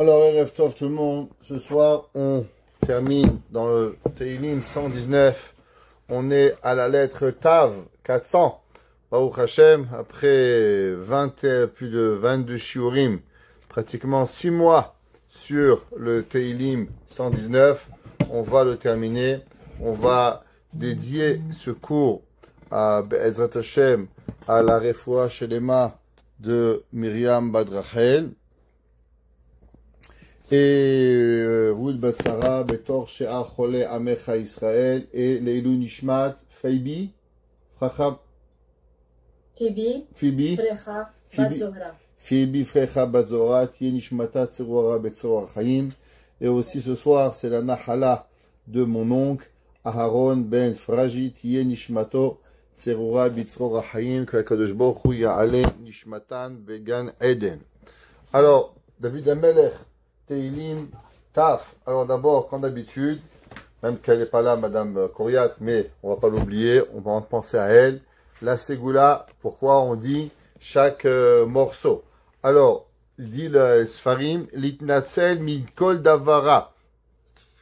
Alors, Erev Tov tout le monde, ce soir on termine dans le Teilim 119, on est à la lettre Tav 400, Baruch Hashem, après plus de 22 shiurim, pratiquement 6 mois sur le Teilim 119, on va le terminer, on va dédier ce cours à Be'ezrat Hashem, à la Refoua Shelema de Myriam Bad Rachel, et Ruth Batsara, Betor Shea Chole Amecha Israël, et Leilou Nishmat, Phoebe, Frecha Batzora, Tie Nishmata Tzeruara Betzora Chaim, et aussi ce soir c'est la Nahala de mon oncle, Aharon Ben Fraji, Tie Nishmato, Tzeruara Betzora Chaim, que Kadosh Baruch Hu Ya'ale Nishmatan Began Eden. Alors, David Amelech, Teilim, Taf. Alors d'abord, comme d'habitude, même qu'elle n'est pas là, Madame Koriat, mais on va pas l'oublier, on va en penser à elle. La Ségoula, pourquoi on dit chaque morceau. Alors, il dit le Sfarim, Litnatzel Mikol Davara.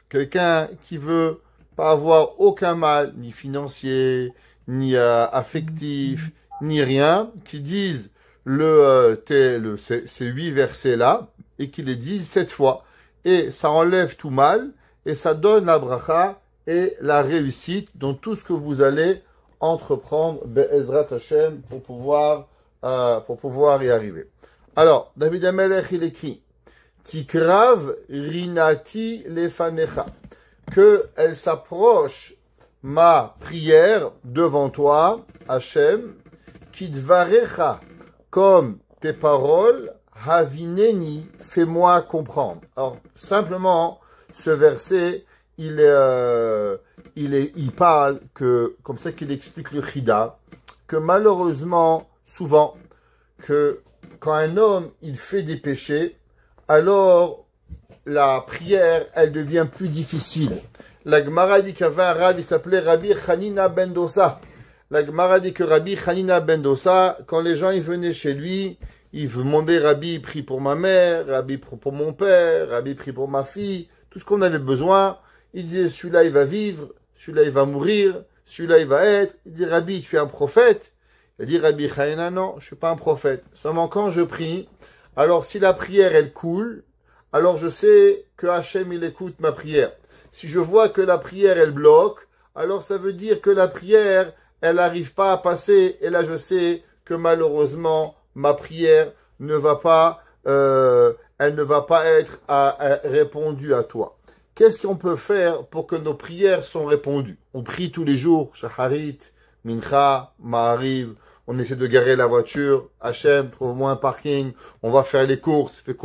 Quelqu'un qui veut pas avoir aucun mal, ni financier, ni affectif, ni rien, qui disent ces 8 versets-là, et qui les disent 7 fois. Et ça enlève tout mal, et ça donne la bracha et la réussite dans tout ce que vous allez entreprendre, Be'ezrat Hashem, pour pouvoir y arriver. Alors, David Amelech, il écrit, Tikrav rinati lefanecha, que elle s'approche ma prière devant toi, Hashem, kidvarecha, comme tes paroles, Havineni, fais-moi comprendre. Alors, simplement, ce verset, il parle que, comme ça qu'il explique le Chida, que malheureusement, souvent, que quand un homme, il fait des péchés, alors, la prière, elle devient plus difficile. La Gemara dit qu'il y avait un Rav, il s'appelait Rabbi Hanina ben Dosa. La Gemara dit que Rabbi Hanina ben Dosa, quand les gens, ils venaient chez lui, il demandait, Rabbi, prie pour ma mère, Rabbi, prie pour mon père, Rabbi, prie pour ma fille, tout ce qu'on avait besoin. Il disait, celui-là, il va vivre, celui-là, il va mourir, celui-là, il va être. Il dit, Rabbi, tu es un prophète? Il dit, Rabbi Chaïna, non, je suis pas un prophète. Seulement quand je prie, alors si la prière, elle coule, alors je sais que Hachem, il écoute ma prière. Si je vois que la prière, elle bloque, alors ça veut dire que la prière, elle n'arrive pas à passer, et là, je sais que malheureusement, ma prière ne va pas, elle ne va pas être répondue à toi. Qu'est-ce qu'on peut faire pour que nos prières soient répondues? On prie tous les jours, Shacharit, Mincha, Ma'ariv, on essaie de garer la voiture, Hachem, trouve-moi un parking, on va faire les courses, fait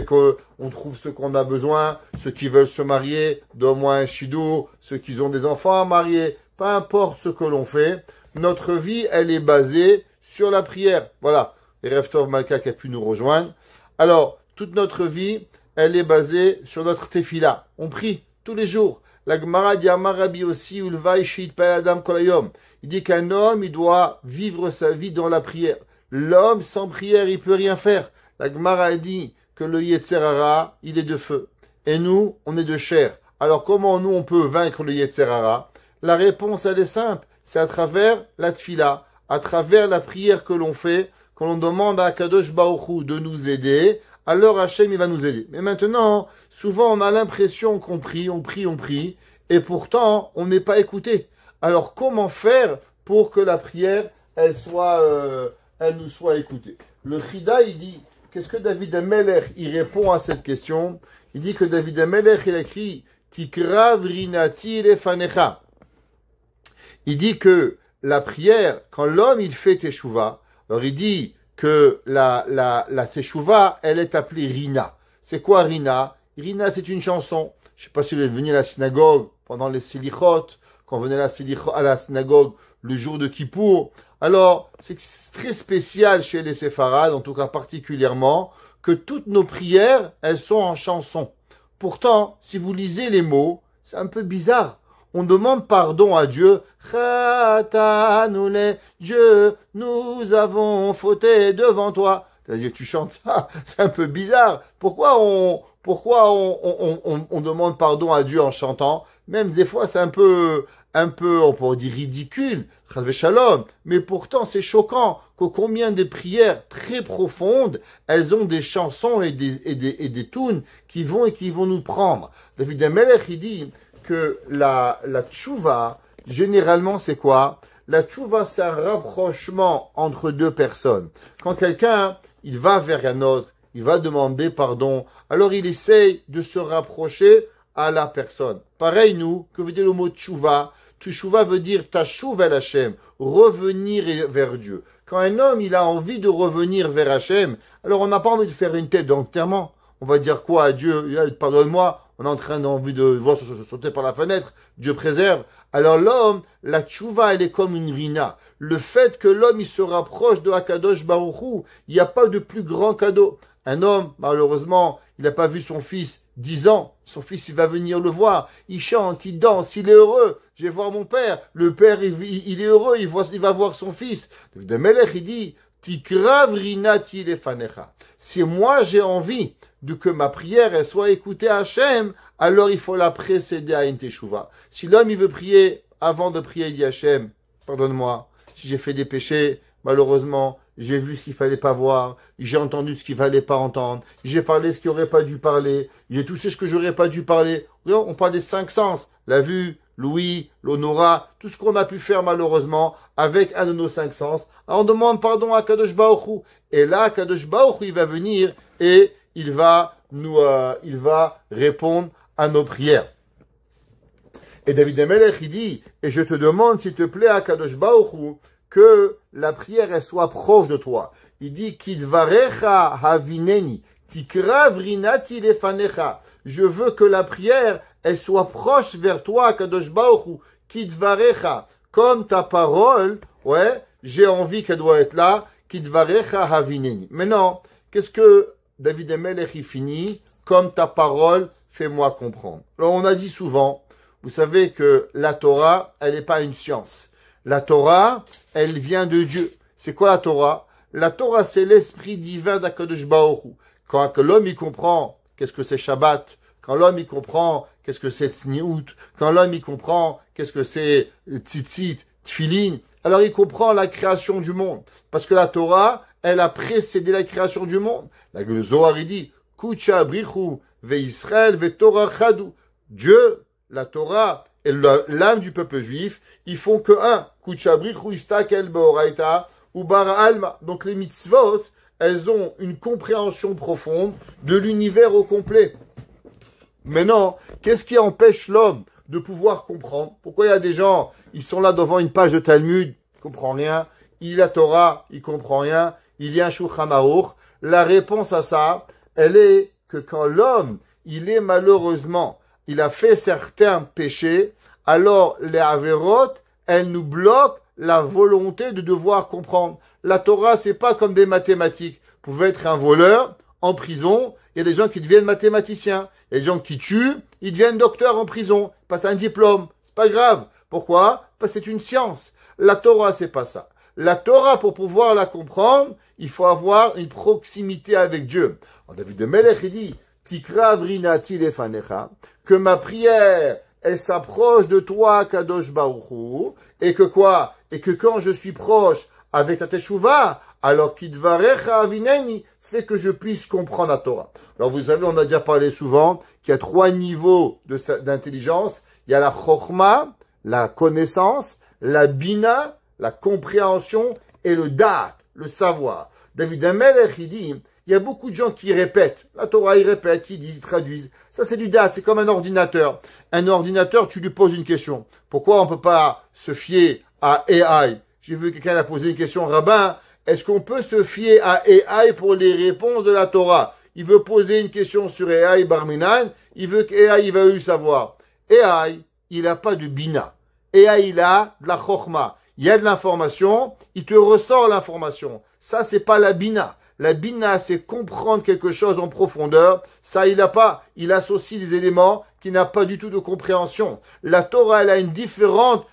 que on trouve ce qu'on a besoin, ceux qui veulent se marier, donne-moi un chidour, ceux qui ont des enfants à marier, peu importe ce que l'on fait, notre vie, elle est basée sur la prière. Voilà. Et Rev Tov Malka qui a pu nous rejoindre. Alors, toute notre vie, elle est basée sur notre tefila. On prie tous les jours. La Gemara dit Amar Rabbi aussi, Ulvai Shit Adam Kolayom. Il dit qu'un homme, il doit vivre sa vie dans la prière. L'homme, sans prière, il peut rien faire. La Gemara dit que le Yetzer Hara, il est de feu. Et nous, on est de chair. Alors, comment nous, on peut vaincre le Yetzer Hara? La réponse, elle est simple. C'est à travers la tefila, à travers la prière que l'on fait, quand on demande à Kadosh Baruch Hu de nous aider, alors Hachem, il va nous aider. Mais maintenant, souvent, on a l'impression qu'on prie, et pourtant, on n'est pas écouté. Alors, comment faire pour que la prière, elle nous soit écoutée? Le Chida, il dit, qu'est-ce que David Amelech, il répond à cette question? Il dit que David Amelech, il a écrit, Tikra vrinati lefanecha. Il dit que la prière, quand l'homme, il fait teshuva, alors il dit que la teshuva, elle est appelée Rina. C'est quoi Rina? Rina, c'est une chanson. Je sais pas si vous êtes venu à la synagogue pendant les Selichot, quand on venait à la synagogue le jour de Kippour. Alors, c'est très spécial chez les séfarades, en tout cas particulièrement, que toutes nos prières, elles sont en chanson. Pourtant, si vous lisez les mots, c'est un peu bizarre. On demande pardon à Dieu. Chatanou le Dieu, nous avons fauté devant toi. C'est-à-dire, tu chantes ça, c'est un peu bizarre. Pourquoi on demande pardon à Dieu en chantant? Même des fois, c'est un peu, on pourrait dire ridicule, Chas Shalom. Mais pourtant, c'est choquant que combien de prières très profondes, elles ont des chansons et des tunes qui vont nous prendre. David Amelech, il dit que la tchouva, généralement, c'est quoi? La tchouva, c'est un rapprochement entre deux personnes. Quand quelqu'un, il va vers un autre, il va demander pardon, alors il essaye de se rapprocher à la personne. Pareil, nous, que veut dire le mot tchouva? Tchouva veut dire tashuv el Hashem, revenir vers Dieu. Quand un homme, il a envie de revenir vers Hashem, alors on n'a pas envie de faire une tête d'enterrement. On va dire quoi à Dieu? Pardonne-moi, on est en train d'envie de voir sauter par la fenêtre. Dieu préserve. Alors l'homme, la tchouva, elle est comme une rina. Le fait que l'homme, il se rapproche de Hakadosh Baruch Hu, il n'y a pas de plus grand cadeau. Un homme, malheureusement, il n'a pas vu son fils 10 ans. Son fils, il va venir le voir. Il chante, il danse, il est heureux. Je vais voir mon père. Le père, il est heureux. Il va voir son fils. De Melech, il dit, Tikrav rinati lefanecha. Si moi, j'ai envie de que ma prière elle soit écoutée à Hachem, alors il faut la précéder à une teshuva. Si l'homme, il veut prier avant de prier, il dit Hachem, pardonne-moi. Si j'ai fait des péchés, malheureusement, j'ai vu ce qu'il fallait pas voir, j'ai entendu ce qu'il fallait pas entendre, j'ai parlé ce qu'il aurait pas dû parler, j'ai touché ce que j'aurais pas dû parler. On parle des 5 sens, la vue, l'ouïe, l'onorat, tout ce qu'on a pu faire malheureusement avec un de nos 5 sens. Alors on demande pardon à Kadosh Baruch Hu. Et là, Kadosh Baruch Hu, il va venir et il va répondre à nos prières. Et David Amelech, il dit, et je te demande, s'il te plaît, à Kadosh Baruch Hu, que la prière, elle soit proche de toi. Il dit, Kidvarecha havineni, tikrav rinati lefanecha. Je veux que la prière, elle soit proche vers toi, Kadosh Baruch Hu, Kidvarecha, comme ta parole, ouais, j'ai envie qu'elle doit être là, Kidvarecha havineni. Maintenant, qu'est-ce que David Amelech, il finit? Comme ta parole, fais-moi comprendre. Alors, on a dit souvent, vous savez que la Torah, elle n'est pas une science. La Torah, elle vient de Dieu. C'est quoi la Torah? La Torah, c'est l'esprit divin d'Akadosh Baruch Hu. Quand l'homme, il comprend qu'est-ce que c'est Shabbat, quand l'homme, il comprend qu'est-ce que c'est Tzniut, quand l'homme, il comprend qu'est-ce que c'est Tzitzit, Tfilin, alors il comprend la création du monde. Parce que la Torah, elle a précédé la création du monde. Le Zohar, il dit, Kucha brichu ve Israël ve Torah chadu. Dieu, la Torah et l'âme du peuple juif, ils font que un. Kucha brichu istakel beoraita ou bara alma. Donc les mitzvot, elles ont une compréhension profonde de l'univers au complet. Maintenant, qu'est-ce qui empêche l'homme de pouvoir comprendre? Pourquoi il y a des gens, ils sont là devant une page de Talmud, ils comprennent rien. Il y a la Torah, ils comprennent rien. Il y a un Shulchan Aruch. La réponse à ça, elle est que quand l'homme, il est malheureusement, il a fait certains péchés, alors les Averot, elles nous bloquent la volonté de devoir comprendre. La Torah, c'est pas comme des mathématiques. Vous pouvez être un voleur en prison, il y a des gens qui deviennent mathématiciens. Il y a des gens qui tuent, ils deviennent docteurs en prison, passent un diplôme. C'est pas grave. Pourquoi? Parce que c'est une science. La Torah, c'est pas ça. La Torah, pour pouvoir la comprendre, il faut avoir une proximité avec Dieu. Alors, David Amelech, il dit, Tikra vrinati lefanecha, que ma prière, elle s'approche de toi, Kadosh Baruch Hu, et que quoi? Et que quand je suis proche avec ta teshuva, alors Kidvarecha avineni, fait que je puisse comprendre la Torah. Alors vous savez, on a déjà parlé souvent qu'il y a 3 niveaux d'intelligence. Il y a la chokhma, la connaissance, la bina, la compréhension, et le da'at, le savoir. David Amelech, il dit, il y a beaucoup de gens qui répètent. La Torah, ils répètent, ils disent, ils traduisent. Ça, c'est du da'at, c'est comme un ordinateur. Un ordinateur, tu lui poses une question. Pourquoi on ne peut pas se fier à AI? J'ai vu quelqu'un a posé une question, rabbin, est-ce qu'on peut se fier à AI pour les réponses de la Torah? Il veut poser une question sur AI Barminan, il veut que AI, il va le savoir. AI, il n'a pas de bina. AI, il a de la chokhma. Il y a de l'information, il te ressort l'information. Ça, c'est pas la bina. La bina, c'est comprendre quelque chose en profondeur. Ça, il n'a pas. Il associe des éléments qui n'a pas du tout de compréhension. La Torah, elle a une différente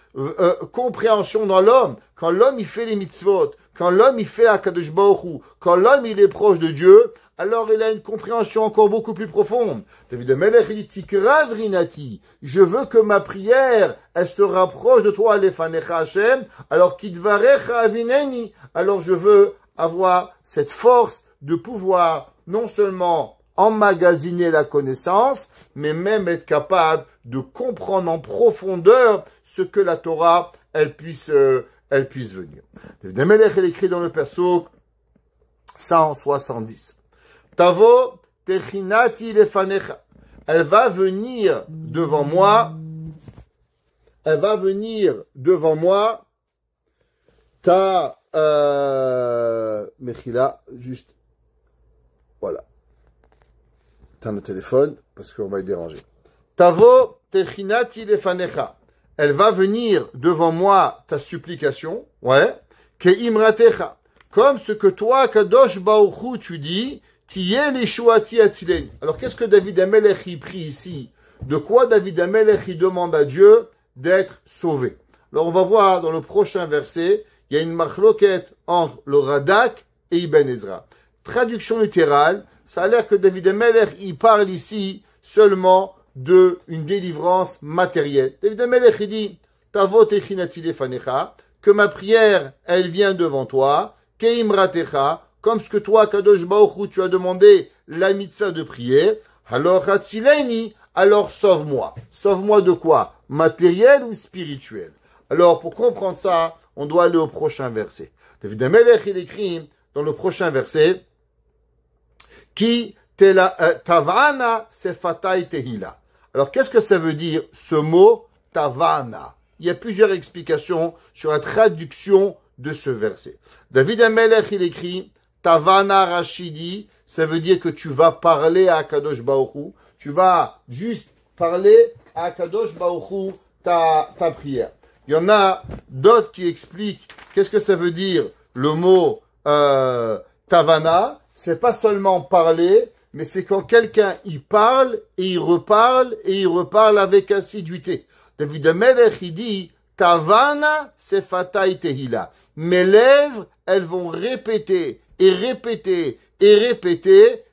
compréhension dans l'homme. Quand l'homme, il fait les mitzvot, quand l'homme il fait la Kadosh Baruch Hu, quand l'homme il est proche de Dieu, alors il a une compréhension encore beaucoup plus profonde. David Amelech dit Tikra vrinati, je veux que ma prière, elle se rapproche de toi, Lefanecha Hashem, alors Kidvarecha avineni, alors je veux avoir cette force de pouvoir non seulement emmagasiner la connaissance, mais même être capable de comprendre en profondeur ce que la Torah, elle puisse venir. David Amelech, elle écrit dans le perso 170. Tavo techinati lefanecha. Elle va venir devant moi. Elle va venir devant moi. Ta Mechila, juste. Voilà. T'as le téléphone parce qu'on va être dérangé. Tavo techinati lefanecha. Elle va venir devant moi ta supplication. Ouais. Ke imratecha. Comme ce que toi, Kadosh Baruch Hu, tu dis. Alors, qu'est-ce que David Amelech y prie ici? De quoi David Amelech y demande à Dieu d'être sauvé? Alors, on va voir dans le prochain verset, il y a une machloket entre le Radak et Ibn Ezra. Traduction littérale, ça a l'air que David Amelech y parle ici seulement de une délivrance matérielle. David Amelech y dit, Tavo techinati lefanecha, que ma prière, elle vient devant toi, keimratecha, comme ce que toi, Kadosh Baruch Hu, tu as demandé la mitzvah de prier, alors Hatzileni, alors sauve-moi. Sauve-moi de quoi? Matériel ou spirituel? Alors, pour comprendre ça, on doit aller au prochain verset. David Amelech, il écrit dans le prochain verset, Ki tavana sefatai tehila. Alors, qu'est-ce que ça veut dire, ce mot tavana? Il y a plusieurs explications sur la traduction de ce verset. David Amelech, il écrit, Tavana Rashidi, ça veut dire que tu vas parler à Kadosh Baruch Hu, tu vas juste parler à Kadosh Baruch Hu ta prière. Il y en a d'autres qui expliquent qu'est-ce que ça veut dire le mot Tavana. C'est pas seulement parler, mais c'est quand quelqu'un y parle et il reparle avec assiduité. David Amelech il dit Tavana sefatai tehila. Mes lèvres, elles vont répéter et répéter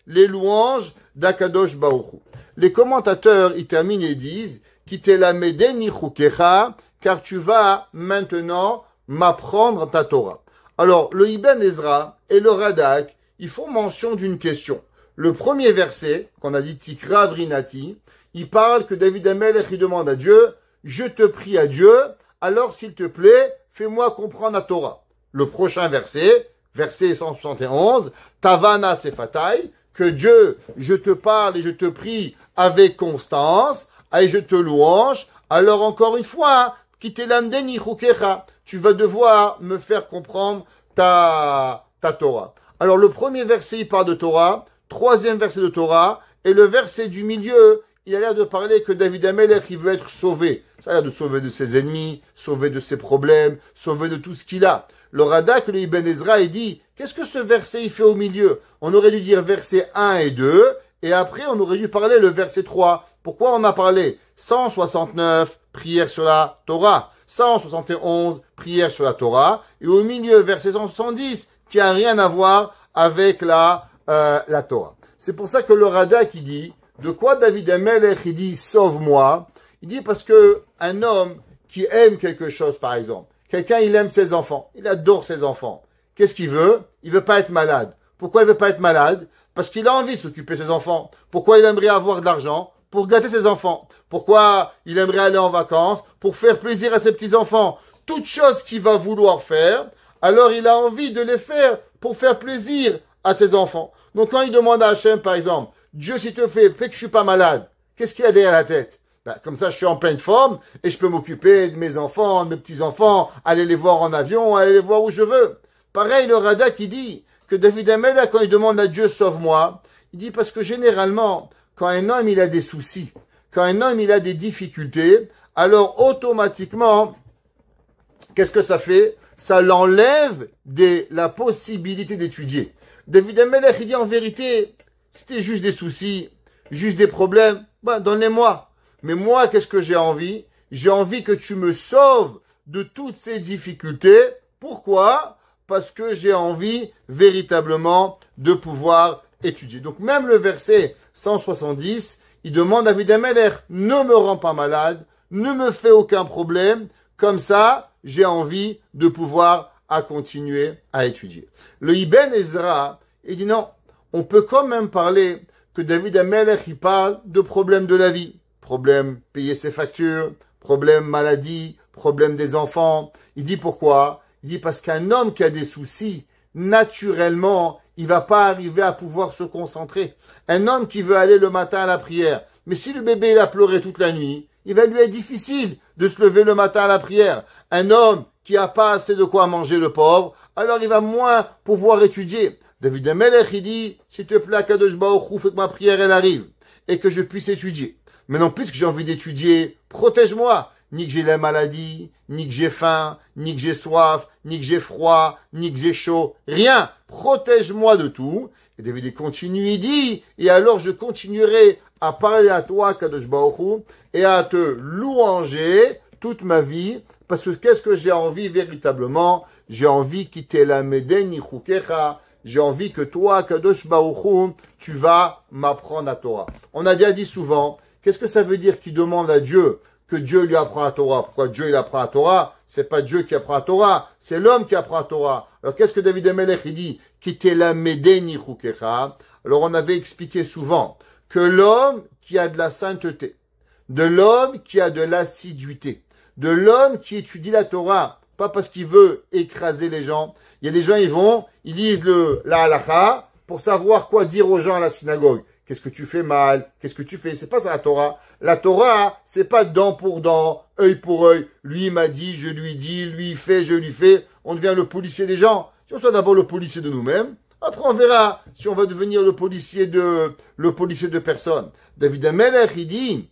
les louanges d'Akadosh Baruch Hu. Les commentateurs, ils terminent et disent, Kitelamedeni chukecha, car tu vas maintenant m'apprendre ta Torah. Alors, le Ibn Ezra et le Radak, ils font mention d'une question. Le premier verset, qu'on a dit Tikra vrinati, il parle que David Amelech, il demande à Dieu, je te prie à Dieu, alors s'il te plaît, fais-moi comprendre la Torah. Le prochain verset, verset 171, Tavana sefatai, que Dieu, je te parle et je te prie avec constance, et je te louange, alors encore une fois, kitelamdeni chukecha, tu vas devoir me faire comprendre ta Torah. Alors le premier verset, il parle de Torah, troisième verset de Torah, et le verset du milieu, il a l'air de parler que David Amelech, il veut être sauvé. Ça a l'air de sauver de ses ennemis, sauver de ses problèmes, sauver de tout ce qu'il a. Le Radak, le Ibn Ezra, il dit, qu'est-ce que ce verset il fait au milieu? On aurait dû dire verset 1 et 2, et après on aurait dû parler le verset 3. Pourquoi on a parlé 169, prière sur la Torah, 171, prière sur la Torah, et au milieu, verset 170, qui a rien à voir avec la Torah. C'est pour ça que le Radak, il dit, de quoi David Amelech, il dit, sauve-moi. Il dit parce que un homme qui aime quelque chose, par exemple, quelqu'un, il aime ses enfants. Il adore ses enfants. Qu'est-ce qu'il veut? Il veut pas être malade. Pourquoi il veut pas être malade? Parce qu'il a envie de s'occuper de ses enfants. Pourquoi il aimerait avoir de l'argent? Pour gâter ses enfants. Pourquoi il aimerait aller en vacances? Pour faire plaisir à ses petits-enfants. Toutes choses qu'il va vouloir faire, alors il a envie de les faire pour faire plaisir à ses enfants. Donc quand il demande à Hachem, par exemple, Dieu, s'il te plaît, fais que je suis pas malade. Qu'est-ce qu'il y a derrière la tête? Comme ça, je suis en pleine forme et je peux m'occuper de mes enfants, de mes petits-enfants, aller les voir en avion, aller les voir où je veux. Pareil, le Radak, il dit que David Amelech, quand il demande à Dieu, sauve-moi, il dit parce que généralement, quand un homme, il a des soucis, quand un homme, il a des difficultés, alors automatiquement, qu'est-ce que ça fait? Ça l'enlève de la possibilité d'étudier. David Amelech, il dit en vérité, c'était juste des soucis, juste des problèmes, donnez-moi. Mais moi, qu'est-ce que j'ai envie? J'ai envie que tu me sauves de toutes ces difficultés. Pourquoi? parce que j'ai envie véritablement de pouvoir étudier. Donc même le verset 170, il demande à David Ameler, ne me rends pas malade, ne me fais aucun problème, comme ça, j'ai envie de pouvoir continuer à étudier. Le Ibn Ezra, il dit non, on peut quand même parler que David Ameler, il parle de problèmes de la vie. Problème payer ses factures, problème maladie, problème des enfants. Il dit pourquoi? Il dit parce qu'un homme qui a des soucis, naturellement, il va pas arriver à pouvoir se concentrer. Un homme qui veut aller le matin à la prière, mais si le bébé il a pleuré toute la nuit, il va lui être difficile de se lever le matin à la prière. Un homme qui a pas assez de quoi manger, le pauvre, alors il va moins pouvoir étudier. David Ameler, il dit, s'il te plaît, Kadosh Baruch Hu, fais que ma prière elle arrive et que je puisse étudier. Maintenant, puisque j'ai envie d'étudier, protège-moi. Ni que j'ai la maladie, ni que j'ai faim, ni que j'ai soif, ni que j'ai froid, ni que j'ai chaud. Rien. Protège-moi de tout. Et David continue, il dit, et alors je continuerai à parler à toi, Kadosh Baruch Hu, et à te louanger toute ma vie, parce que qu'est-ce que j'ai envie véritablement? J'ai envie quitter la Médène, j'ai envie que toi, Kadosh Baruch Hu, tu vas m'apprendre la Torah. On a déjà dit souvent, qu'est-ce que ça veut dire qu'il demande à Dieu que Dieu lui apprend la Torah? Pourquoi Dieu il apprend la Torah? C'est pas Dieu qui apprend la Torah, c'est l'homme qui apprend la Torah. Alors qu'est-ce que David Ameler il dit? Quitter la Médène. Alors on avait expliqué souvent que l'homme qui a de la sainteté, de l'homme qui a de l'assiduité, de l'homme qui étudie la Torah, pas parce qu'il veut écraser les gens. Il y a des gens, ils lisent la halakha pour savoir quoi dire aux gens à la synagogue. Qu'est-ce que tu fais mal? Qu'est-ce que tu fais? C'est pas ça la Torah. La Torah, c'est pas dent pour dent, œil pour œil. Lui il m'a dit, je lui dis, lui il fait, je lui fais. On devient le policier des gens. Si on soit d'abord le policier de nous-mêmes, après on verra si on va devenir le policier de personne. David Ameler, il dit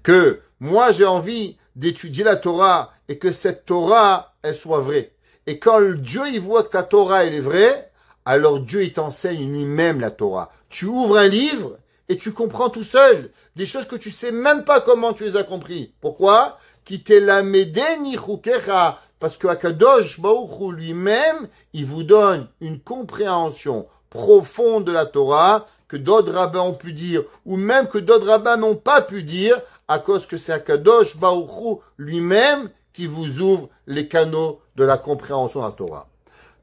que moi j'ai envie d'étudier la Torah et que cette Torah, elle soit vraie. Et quand Dieu, il voit que ta Torah, elle est vraie, alors Dieu, il t'enseigne lui-même la Torah. Tu ouvres un livre et tu comprends tout seul des choses que tu sais même pas comment tu les as compris. Pourquoi? Parce que Akadosh Baruch Hu lui-même, il vous donne une compréhension profonde de la Torah que d'autres rabbins ont pu dire, ou même que d'autres rabbins n'ont pas pu dire, à cause que c'est Akadosh Baruch Hu lui-même qui vous ouvre les canaux de la compréhension de la Torah.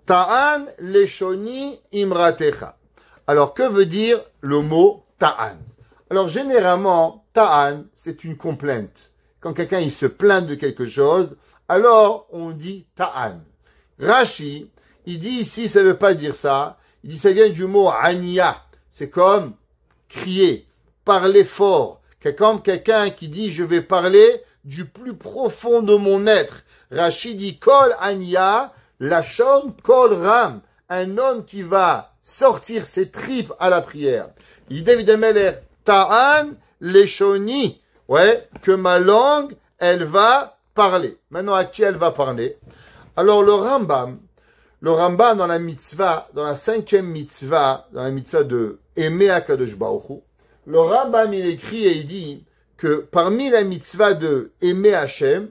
Ta'an leshoni imratecha. Alors, que veut dire le mot ta'an? Alors, généralement, ta'an, c'est une complainte. Quand quelqu'un, il se plaint de quelque chose, alors, on dit ta'an. Rashi, il dit ici, ça ne veut pas dire ça. Il dit, ça vient du mot ania. C'est comme crier, parler fort. C'est comme quelqu'un qui dit, je vais parler du plus profond de mon être. Rashi dit, kol ania, lachon kol ram. Un homme qui va sortir ses tripes à la prière. Il dit, David Ameler, ta'an leshoni. Ouais, que ma langue, elle va parler. Maintenant, à qui elle va parler? Alors, le Rambam dans la mitzvah, dans la 5e mitzvah, dans la mitzvah de aimer Akadosh Baruch Hu, le Rambam, il écrit et il dit que parmi la mitzvah de aimer Hachem,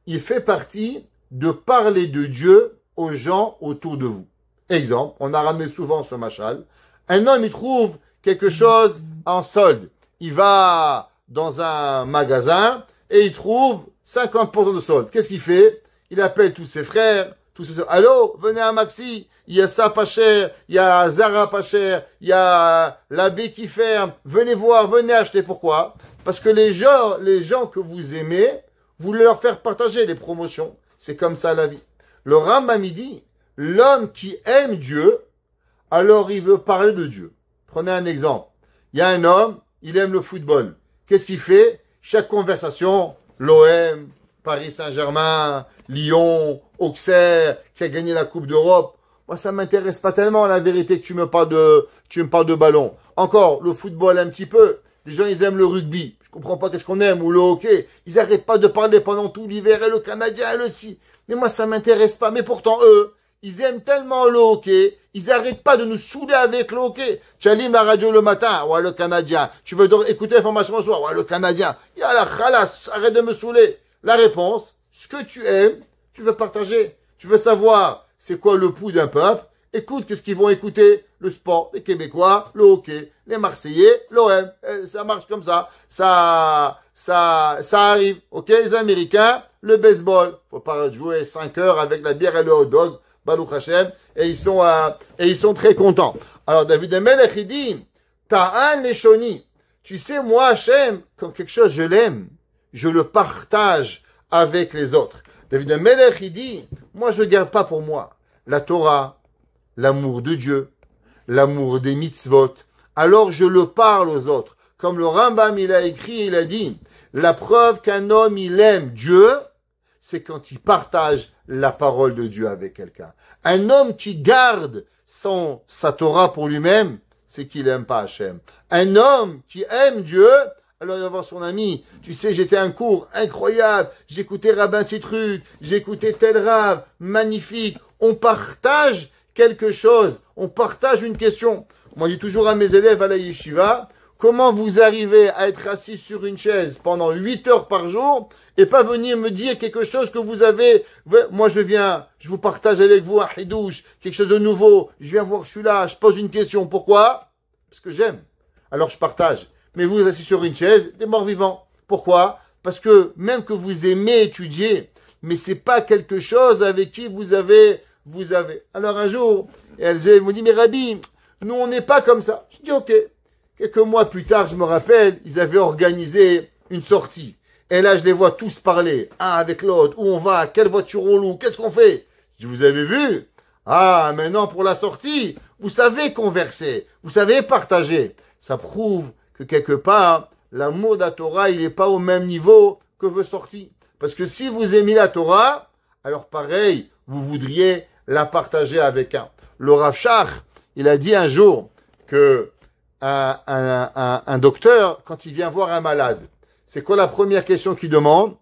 il fait partie de parler de Dieu aux gens autour de vous. Exemple, on a ramené souvent ce machal. Un homme, il trouve quelque chose en solde. Il va dans un magasin et il trouve 50% de solde. Qu'est-ce qu'il fait? Il appelle tous ses frères, tous ses soeurs. Allô, venez à Maxi. Il y a ça pas cher, il y a Zara pas cher, il y a la baie qui ferme. Venez voir, venez acheter. Pourquoi? Parce que les gens que vous aimez, vous voulez leur faire partager les promotions. C'est comme ça la vie. Le Rambam dit, l'homme qui aime Dieu, alors il veut parler de Dieu. Prenez un exemple. Il y a un homme, il aime le football. Qu'est-ce qu'il fait? Chaque conversation, l'OM, Paris Saint-Germain, Lyon, Auxerre, qui a gagné la Coupe d'Europe. Moi, ça m'intéresse pas tellement, la vérité, que tu me parles de ballon. Encore, le football un petit peu. Les gens, ils aiment le rugby. Je comprends pas qu'est-ce qu'on aime, ou le hockey. Ils arrêtent pas de parler pendant tout l'hiver, et le Canadien, et le si. Mais moi, ça m'intéresse pas. Mais pourtant, eux, ils aiment tellement le hockey, ils arrêtent pas de nous saouler avec le hockey. Tu allumes la radio le matin, ouais, le Canadien. Tu veux écouter l'information le soir, ouais, le Canadien. Yallah, khalas, arrête de me saouler. La réponse, ce que tu aimes, tu veux partager. Tu veux savoir c'est quoi le pouls d'un peuple? Écoute, qu'est-ce qu'ils vont écouter? Le sport, les Québécois, le hockey, les Marseillais, l'OM. Ça marche comme ça. Ça arrive. Ok, les Américains, le baseball. Faut pas jouer 5 heures avec la bière et le hot dog. Baruch Hashem. Et ils sont très contents. Alors, David Amelech, il dit, Ta'an Leshoni. Tu sais, moi, Hashem, quand quelque chose, je l'aime, je le partage avec les autres. David Amelech, il dit, moi, je garde pas pour moi la Torah, l'amour de Dieu, l'amour des mitzvot. Alors, je le parle aux autres. Comme le Rambam, il a écrit, il a dit, la preuve qu'un homme, il aime Dieu, c'est quand il partage la parole de Dieu avec quelqu'un. Un homme qui garde sa Torah pour lui-même, c'est qu'il aime pas Hachem. Un homme qui aime Dieu, alors il va voir son ami. Tu sais, j'étais à un cours incroyable. J'écoutais Rabbin Citruc, j'écoutais tel Rav, magnifique. On partage quelque chose. On partage une question. Moi, je dis toujours à mes élèves à la yeshiva, comment vous arrivez à être assis sur une chaise pendant 8 heures par jour et pas venir me dire quelque chose que vous avez. Moi, je vous partage avec vous un hidouche, quelque chose de nouveau. Je viens voir celui-là, je pose une question. Pourquoi? Parce que j'aime. Alors, je partage. Mais vous assis sur une chaise, des morts vivants. Pourquoi? Parce que même que vous aimez étudier, mais c'est pas quelque chose avec qui vous avez. Alors un jour, elle me dit, mais Rabbi, nous on n'est pas comme ça. Je dis, ok. Quelques mois plus tard, je me rappelle, ils avaient organisé une sortie. Et là, je les vois tous parler, un avec l'autre, où on va, quelle voiture on loue, qu'est-ce qu'on fait? Je dis, vous avez vu? Ah, maintenant pour la sortie, vous savez converser, vous savez partager. Ça prouve que quelque part, l'amour de la Torah, il n'est pas au même niveau que vos sorties. Parce que si vous aimez la Torah, alors pareil, vous voudriez la partager avec un. Le Rav Shach, il a dit un jour que un docteur, quand il vient voir un malade, c'est quoi la première question qu'il demande?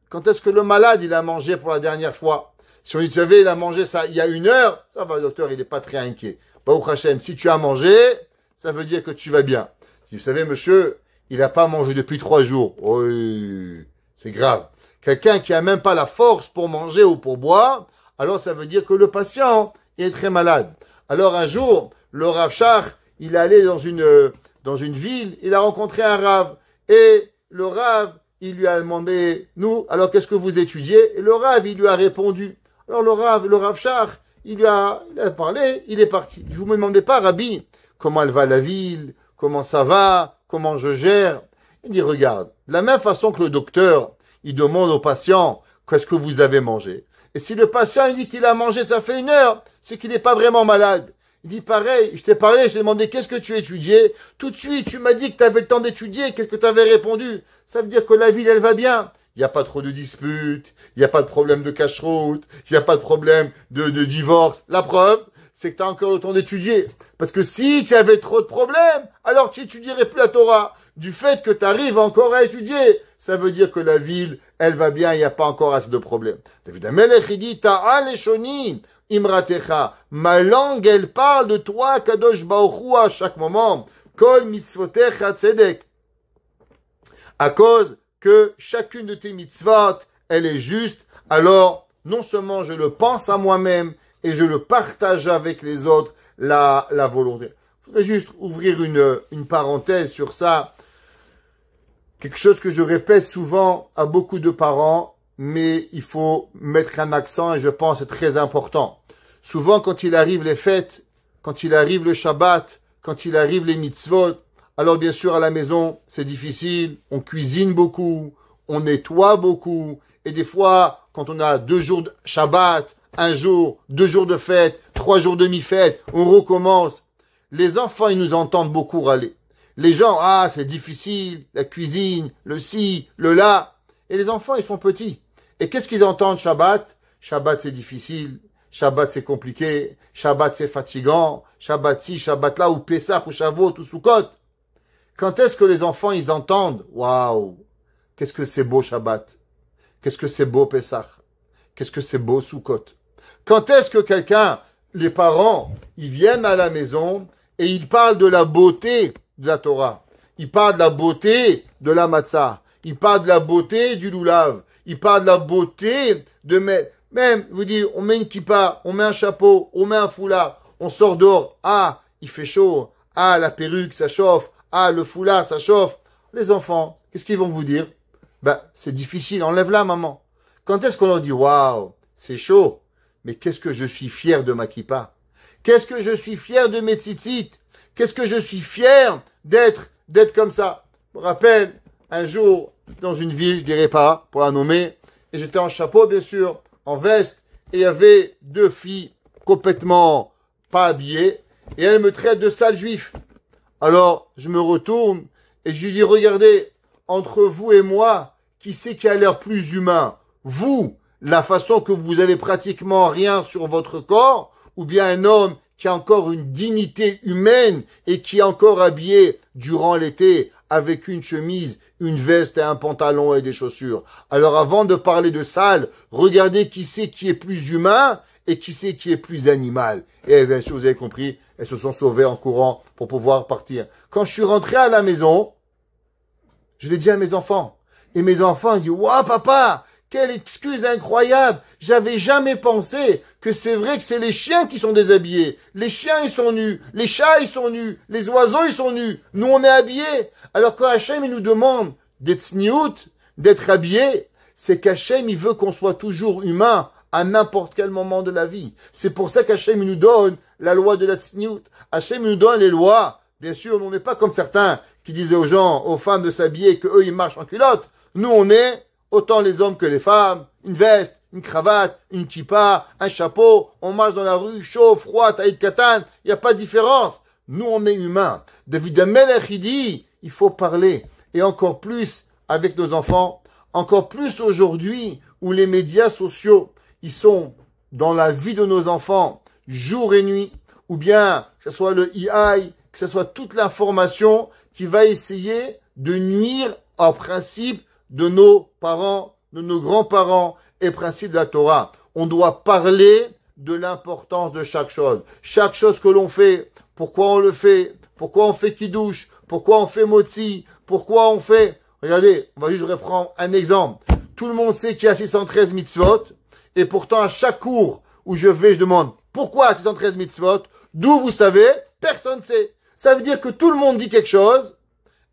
Quand est-ce que le malade, il a mangé pour la dernière fois? Si on lui dit, vous savez, il a mangé ça il y a 1 heure, ça va, le docteur, il n'est pas très inquiet. Baruch Hashem, si tu as mangé, ça veut dire que tu vas bien. Vous savez, monsieur, il n'a pas mangé depuis 3 jours. Oui, c'est grave. Quelqu'un qui a même pas la force pour manger ou pour boire, alors ça veut dire que le patient est très malade. Alors un jour, le Rav Shach, il est allé dans une ville, il a rencontré un Rav. Et le Rav, il lui a demandé, nous, alors qu'est-ce que vous étudiez? Et le Rav, il lui a répondu. Alors le Rav Shach, il a parlé, il est parti. Vous me demandez pas, Rabbi, comment elle va la ville, comment ça va, comment je gère. Il dit, regarde, de la même façon que le docteur, il demande au patient, qu'est-ce que vous avez mangé? Et si le patient, il dit qu'il a mangé, ça fait 1 heure, c'est qu'il n'est pas vraiment malade. Il dit, pareil, je t'ai parlé, je t'ai demandé, qu'est-ce que tu étudiais? Tout de suite, tu m'as dit que tu avais le temps d'étudier, qu'est-ce que tu avais répondu? Ça veut dire que la ville, elle va bien. Il n'y a pas trop de disputes, il n'y a pas de problème de cache-route, il n'y a pas de problème de divorce. La preuve, c'est que tu as encore le temps d'étudier. Parce que si tu avais trop de problèmes, alors tu étudierais plus la Torah. Du fait que tu arrives encore à étudier, ça veut dire que la ville, elle va bien, il n'y a pas encore assez de problèmes. David Amelech, il dit, Ta'al Leshoni Imratecha. Ma langue, elle parle de toi, Kadosh Baruch Hu, à chaque moment. Kol mitzvotecha tzedek. À cause que chacune de tes mitzvot, elle est juste, alors non seulement je le pense à moi-même et je le partage avec les autres, la volonté. Je voudrais juste ouvrir une parenthèse sur ça. Quelque chose que je répète souvent à beaucoup de parents, mais il faut mettre un accent et je pense c'est très important. Souvent quand il arrive les fêtes, quand il arrive le Shabbat, quand il arrive les mitzvot, alors bien sûr à la maison c'est difficile, on cuisine beaucoup, on nettoie beaucoup, et des fois quand on a 2 jours de Shabbat, 1 jour, 2 jours de fête, 3 jours de mi-fête, on recommence. Les enfants ils nous entendent beaucoup râler. Les gens, ah, c'est difficile, la cuisine, le ci, le là. Et les enfants, ils sont petits. Et qu'est-ce qu'ils entendent Shabbat? Shabbat, c'est difficile. Shabbat, c'est compliqué. Shabbat, c'est fatigant. Shabbat ci, Shabbat là, ou Pessah, ou Shavuot, ou Sukkot. Quand est-ce que les enfants, ils entendent? Waouh! Qu'est-ce que c'est beau Shabbat? Qu'est-ce que c'est beau Pessah? Qu'est-ce que c'est beau Sukkot? Quand est-ce que quelqu'un, les parents, ils viennent à la maison et ils parlent de la beauté de la Torah. Il parle de la beauté de la matzah. Il parle de la beauté du loulav. Il parle de la beauté de Même, vous dites, on met une kippa, on met un chapeau, on met un foulard, on sort dehors. Ah, il fait chaud. Ah, la perruque, ça chauffe. Ah, le foulard, ça chauffe. Les enfants, qu'est-ce qu'ils vont vous dire? Ben, c'est difficile, enlève-la, maman. Quand est-ce qu'on leur dit, waouh, c'est chaud, mais qu'est-ce que je suis fier de ma kippa? Qu'est-ce que je suis fier de mes tzitzit? Qu'est-ce que je suis fier d'être comme ça? Je me rappelle, un jour, dans une ville, je dirais pas, pour la nommer, et j'étais en chapeau, bien sûr, en veste, et il y avait deux filles complètement pas habillées, et elles me traitent de sale juif. Alors, je me retourne, et je lui dis, regardez, entre vous et moi, qui c'est qui a l'air plus humain? Vous, la façon que vous avez pratiquement rien sur votre corps, ou bien un homme qui a encore une dignité humaine et qui est encore habillé durant l'été avec une chemise, une veste et un pantalon et des chaussures. Alors avant de parler de sale, regardez qui c'est qui est plus humain et qui c'est qui est plus animal. Et bien, si vous avez compris, elles se sont sauvées en courant pour pouvoir partir. Quand je suis rentré à la maison, je l'ai dit à mes enfants. Et mes enfants, ils disent, waouh, papa, quelle excuse incroyable. J'avais jamais pensé que c'est vrai que c'est les chiens qui sont déshabillés. Les chiens, ils sont nus. Les chats, ils sont nus. Les oiseaux, ils sont nus. Nous, on est habillés. Alors quand Hachem, il nous demande d'être sniout, d'être habillé, c'est qu'Hachem, il veut qu'on soit toujours humain à n'importe quel moment de la vie. C'est pour ça qu'Hachem, il nous donne la loi de la sniout. Hachem, il nous donne les lois. Bien sûr, on n'est pas comme certains qui disaient aux gens, aux femmes de s'habiller, que eux, ils marchent en culotte. Nous, on est autant les hommes que les femmes, une veste, une cravate, une kippa, un chapeau, on marche dans la rue, chaud, froid, taïd katan, il n'y a pas de différence. Nous, on est humains. David Amelech, il dit, il faut parler. Et encore plus avec nos enfants, encore plus aujourd'hui où les médias sociaux, ils sont dans la vie de nos enfants, jour et nuit, ou bien que ce soit le AI, que ce soit toute l'information qui va essayer de nuire en principe de nos parents, de nos grands-parents et principe de la Torah. On doit parler de l'importance de chaque chose. Chaque chose que l'on fait, pourquoi on le fait, pourquoi on fait kiddush, pourquoi on fait motzi, pourquoi on fait... Regardez, on va juste reprendre un exemple. Tout le monde sait qu'il y a 613 mitzvot, et pourtant à chaque cours où je vais, je demande pourquoi 613 mitzvot, d'où vous savez, personne ne sait. Ça veut dire que tout le monde dit quelque chose,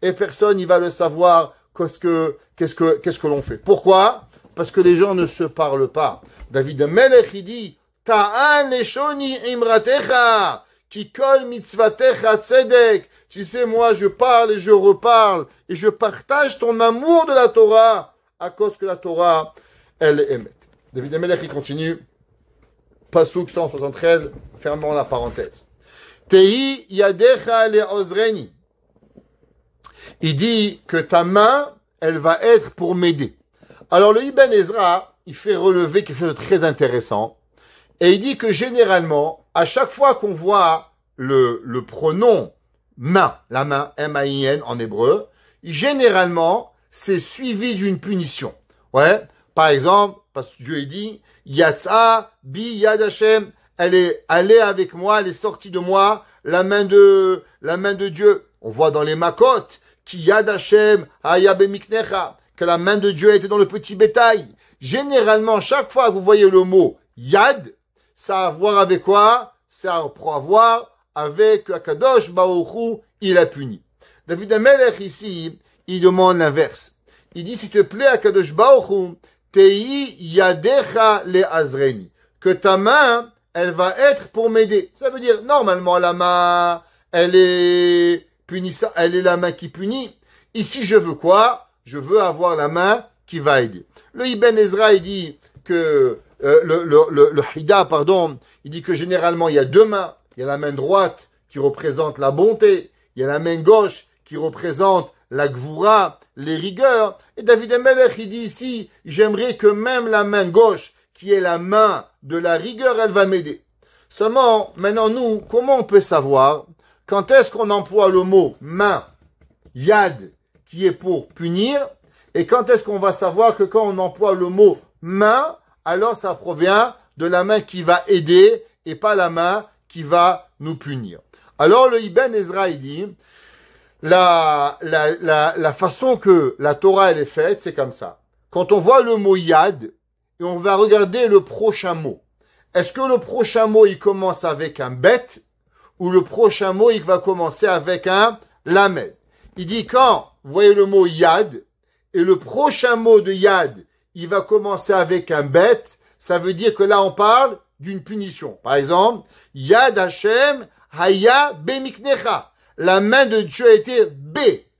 et personne n'y va le savoir qu'est-ce que l'on fait. Pourquoi? Parce que les gens ne se parlent pas. David Amelech, il dit, Ta'an leshoni imratecha, ki kol mitzvatecha tzedek. Tu sais, moi, je parle et je reparle, et je partage ton amour de la Torah, à cause que la Torah, elle est émette. David Amelech, il continue. Pasuk 173, fermons la parenthèse. Tehi yadecha le'ozreni. Il dit que ta main, elle va être pour m'aider. Alors le Ibn Ezra, il fait relever quelque chose de très intéressant. Et il dit que généralement, à chaque fois qu'on voit le pronom main, la main, M-A-I-N en hébreu, généralement, c'est suivi d'une punition. Ouais. Par exemple, parce que Dieu dit, Yatsa bi yad Hashem, elle est allée avec moi, elle est sortie de moi, la main de Dieu. On voit dans les Makot, Ki yad Hashem haya bemiknecha, que la main de Dieu était dans le petit bétail. Généralement, chaque fois que vous voyez le mot yad, ça a à voir avec quoi? Ça a à voir avec Akadosh Baruch Hu, il a puni. David Amelech ici, il demande l'inverse. Il dit, s'il te plaît, Akadosh Baruch Hu, Tei yadecha le'azreni, que ta main, elle va être pour m'aider. Ça veut dire, normalement, la main, elle est punissante, elle est la main qui punit. Ici, je veux quoi? Je veux avoir la main qui va aider. Le Ibn Ezra, il dit que, le Hida, pardon, il dit que généralement, il y a deux mains. Il y a la main droite qui représente la bonté. Il y a la main gauche qui représente la gvoura, les rigueurs. Et David Amelech, il dit ici, j'aimerais que même la main gauche, qui est la main de la rigueur, elle va m'aider. Seulement, maintenant nous, comment on peut savoir quand est-ce qu'on emploie le mot main, yad, qui est pour punir, et quand est-ce qu'on va savoir que quand on emploie le mot main, alors ça provient de la main qui va aider et pas la main qui va nous punir. Alors le Ibn Ezra, il dit, la façon que la Torah elle est faite, c'est comme ça. Quand on voit le mot yad, et on va regarder le prochain mot. Est-ce que le prochain mot, il commence avec un bet, ou le prochain mot, il va commencer avec un lamed? Il dit quand, vous voyez le mot yad, et le prochain mot de yad, il va commencer avec un bet, ça veut dire que là, on parle d'une punition. Par exemple, yad Hashem haya bemiknecha. La main de Dieu a été B,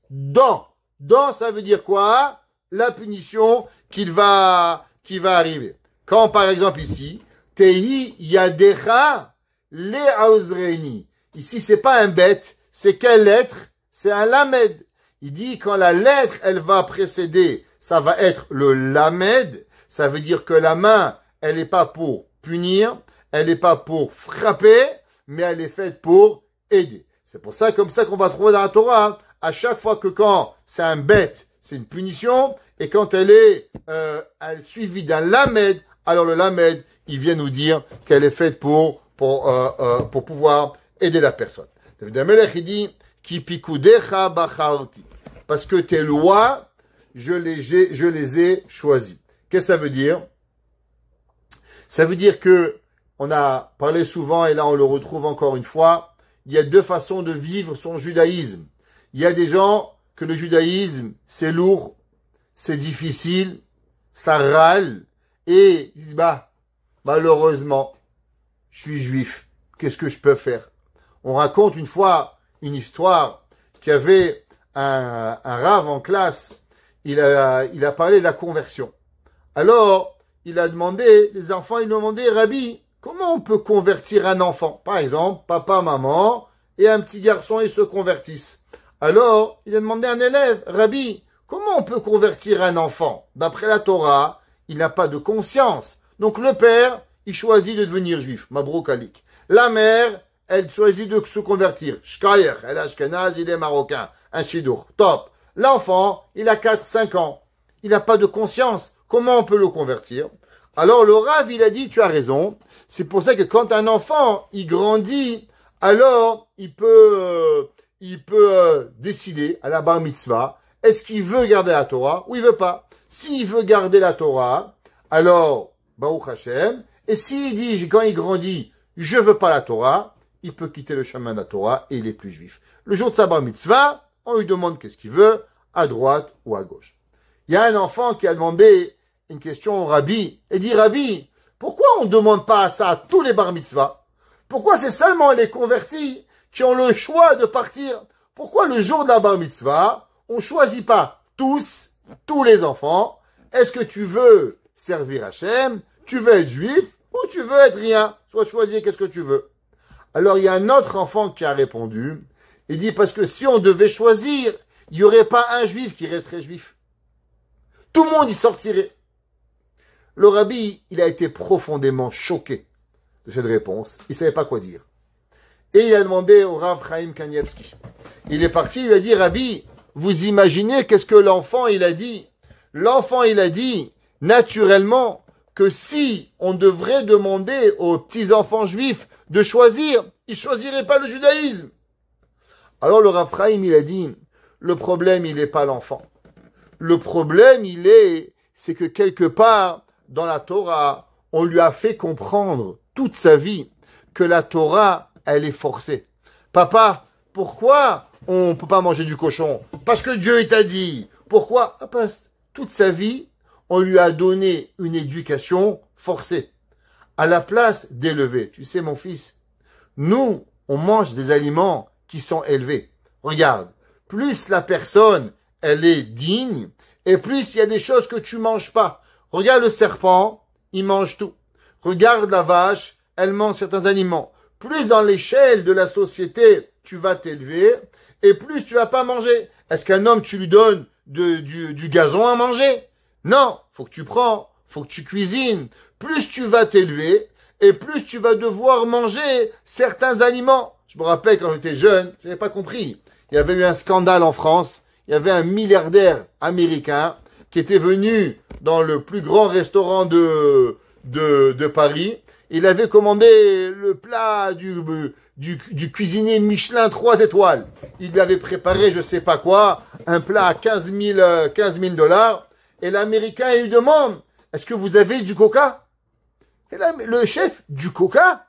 dans. Dans, ça veut dire quoi? La punition qui va arriver. Quand, par exemple, ici, Tehi yadecha le auzreni. Ici, c'est pas un bête, c'est quelle lettre? C'est un lamed. Il dit, quand la lettre, elle va précéder, ça va être le lamed. Ça veut dire que la main, elle n'est pas pour punir, elle n'est pas pour frapper, mais elle est faite pour aider. C'est pour ça, comme ça qu'on va trouver dans la Torah, à chaque fois que quand c'est un bête, c'est une punition, et quand elle est suivie d'un lamed, alors le lamed, il vient nous dire qu'elle est faite pour pouvoir aider la personne. David HaMelech, il dit, Ki pikudecha bacharti. Parce que tes lois, je les ai choisies. Qu'est-ce que ça veut dire? Ça veut dire que, on a parlé souvent, et là on le retrouve encore une fois, il y a deux façons de vivre son judaïsme. Il y a des gens que le judaïsme, c'est lourd, c'est difficile, ça râle, et ils disent, malheureusement, je suis juif, qu'est-ce que je peux faire? On raconte une fois une histoire qu'il y avait un rave en classe, il a parlé de la conversion. Alors, il a demandé, les enfants, ils lui ont demandé, Rabbi, comment on peut convertir un enfant? Par exemple, papa, maman et un petit garçon, ils se convertissent. Alors, il a demandé à un élève, Rabbi, comment on peut convertir un enfant? D'après la Torah, il n'a pas de conscience. Donc le père, il choisit de devenir juif, Mabrouk Alik. La mère, elle choisit de se convertir. Shkayer, elle est ashkenaz, il est marocain. Un chidour, top. L'enfant, il a 4-5 ans. Il n'a pas de conscience. Comment on peut le convertir? Alors le Rav, il a dit, tu as raison. C'est pour ça que quand un enfant, il grandit, alors il peut décider à la bar mitzvah, est-ce qu'il veut garder la Torah ou il veut pas? S'il veut garder la Torah, alors, Baruch Hashem, et s'il dit, quand il grandit, je veux pas la Torah, il peut quitter le chemin de la Torah et il est plus juif. Le jour de sa bar mitzvah, on lui demande qu'est-ce qu'il veut, à droite ou à gauche. Il y a un enfant qui a demandé une question au Rabbi, et dit, Rabbi, pourquoi on ne demande pas ça à tous les bar mitzvah? Pourquoi c'est seulement les convertis qui ont le choix de partir? Pourquoi le jour de la bar mitzvah, on ne choisit pas tous les enfants? Est-ce que tu veux servir Hachem? Tu veux être juif? Ou tu veux être rien? Soit choisir qu'est-ce que tu veux. Alors il y a un autre enfant qui a répondu. Il dit parce que si on devait choisir, il n'y aurait pas un juif qui resterait juif. Tout le monde y sortirait. Le rabbi, il a été profondément choqué de cette réponse. Il ne savait pas quoi dire. Et il a demandé au Rav Chaim Kanievski. Il est parti, il lui a dit, Rabbi, vous imaginez qu'est-ce que l'enfant, il a dit? L'enfant, il a dit, naturellement, que si on devrait demander aux petits-enfants juifs de choisir, ils ne choisiraient pas le judaïsme. Alors le Rav Chaim, il a dit, le problème, il n'est pas l'enfant. Le problème, c'est que quelque part, dans la Torah, on lui a fait comprendre toute sa vie que la Torah, elle est forcée. Papa, pourquoi on ne peut pas manger du cochon? Parce que Dieu t'a dit. Pourquoi? Parce que toute sa vie, on lui a donné une éducation forcée. À la place d'élever. Tu sais, mon fils, nous, on mange des aliments qui sont élevés. Regarde, plus la personne, elle est digne, et plus il y a des choses que tu manges pas. Regarde le serpent, il mange tout. Regarde la vache, elle mange certains aliments. Plus dans l'échelle de la société, tu vas t'élever, et plus tu vas pas manger. Est-ce qu'un homme, tu lui donnes du gazon à manger? Non, faut que tu prends, faut que tu cuisines. Plus tu vas t'élever, et plus tu vas devoir manger certains aliments. Je me rappelle quand j'étais jeune, je n'avais pas compris. Il y avait eu un scandale en France. Il y avait un milliardaire américain qui était venu dans le plus grand restaurant de Paris. Il avait commandé le plat du cuisinier Michelin 3 étoiles. Il lui avait préparé, je sais pas quoi, un plat à 15 000 $. Et l'Américain, il lui demande, est-ce que vous avez du coca? Et là, le chef, du coca?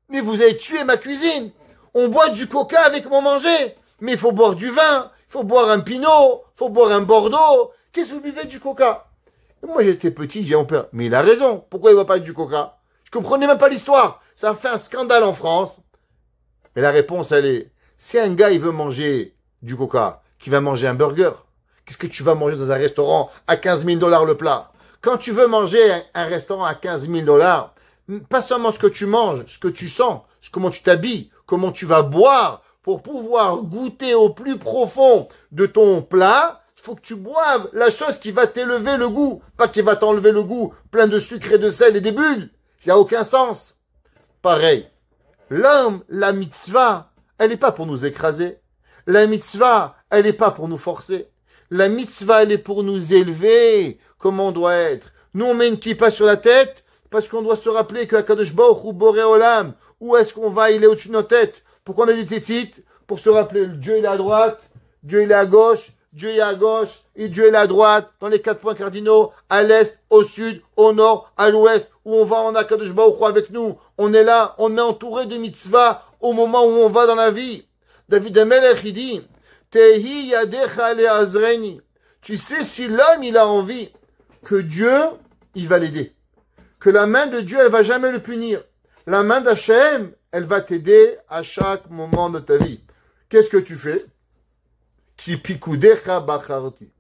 Mais vous avez tué ma cuisine. On boit du coca avec mon manger. Mais il faut boire du vin, il faut boire un pinot, il faut boire un bordeaux. Qu'est-ce que vous buvez du coca? Et moi, j'étais petit, j'ai mon père. Mais il a raison. Pourquoi il ne boit pas du coca? Je comprenais même pas l'histoire. Ça a fait un scandale en France. Mais la réponse, elle est, si un gars, il veut manger du coca, qui va manger un burger, qu'est-ce que tu vas manger dans un restaurant à 15 000 $ le plat? Quand tu veux manger un restaurant à 15 000 $, pas seulement ce que tu manges, ce que tu sens, comment tu t'habilles, comment tu vas boire, pour pouvoir goûter au plus profond de ton plat, il faut que tu boives la chose qui va t'élever le goût, pas qui va t'enlever le goût, plein de sucre et de sel et des bulles. Il n'y a aucun sens. Pareil, l'homme, la mitzvah, elle n'est pas pour nous écraser. La mitzvah, elle n'est pas pour nous forcer. La mitzvah, elle est pour nous élever, comme on doit être. Nous, on met une kippa sur la tête, parce qu'on doit se rappeler que Akadosh Baruch Hu Boré Olam, où est-ce qu'on va, il est au-dessus de nos têtes. Pourquoi on a des tétites? Pour se rappeler, Dieu il est à droite, Dieu il est à gauche, Dieu il est à gauche, et Dieu il est à droite, dans les 4 points cardinaux, à l'est, au sud, au nord, à l'ouest, où on va, on a Akadosh Baruch Hu avec nous. On est là, on est entouré de mitzvah au moment où on va dans la vie. David Amelech, il dit, Tehi yadecha le'azreni. Tu sais, si l'homme, il a envie que Dieu, il va l'aider. Que la main de Dieu, elle va jamais le punir. La main d'Hachem, elle va t'aider à chaque moment de ta vie. Qu'est-ce que tu fais? Ki pikudecha bacharti.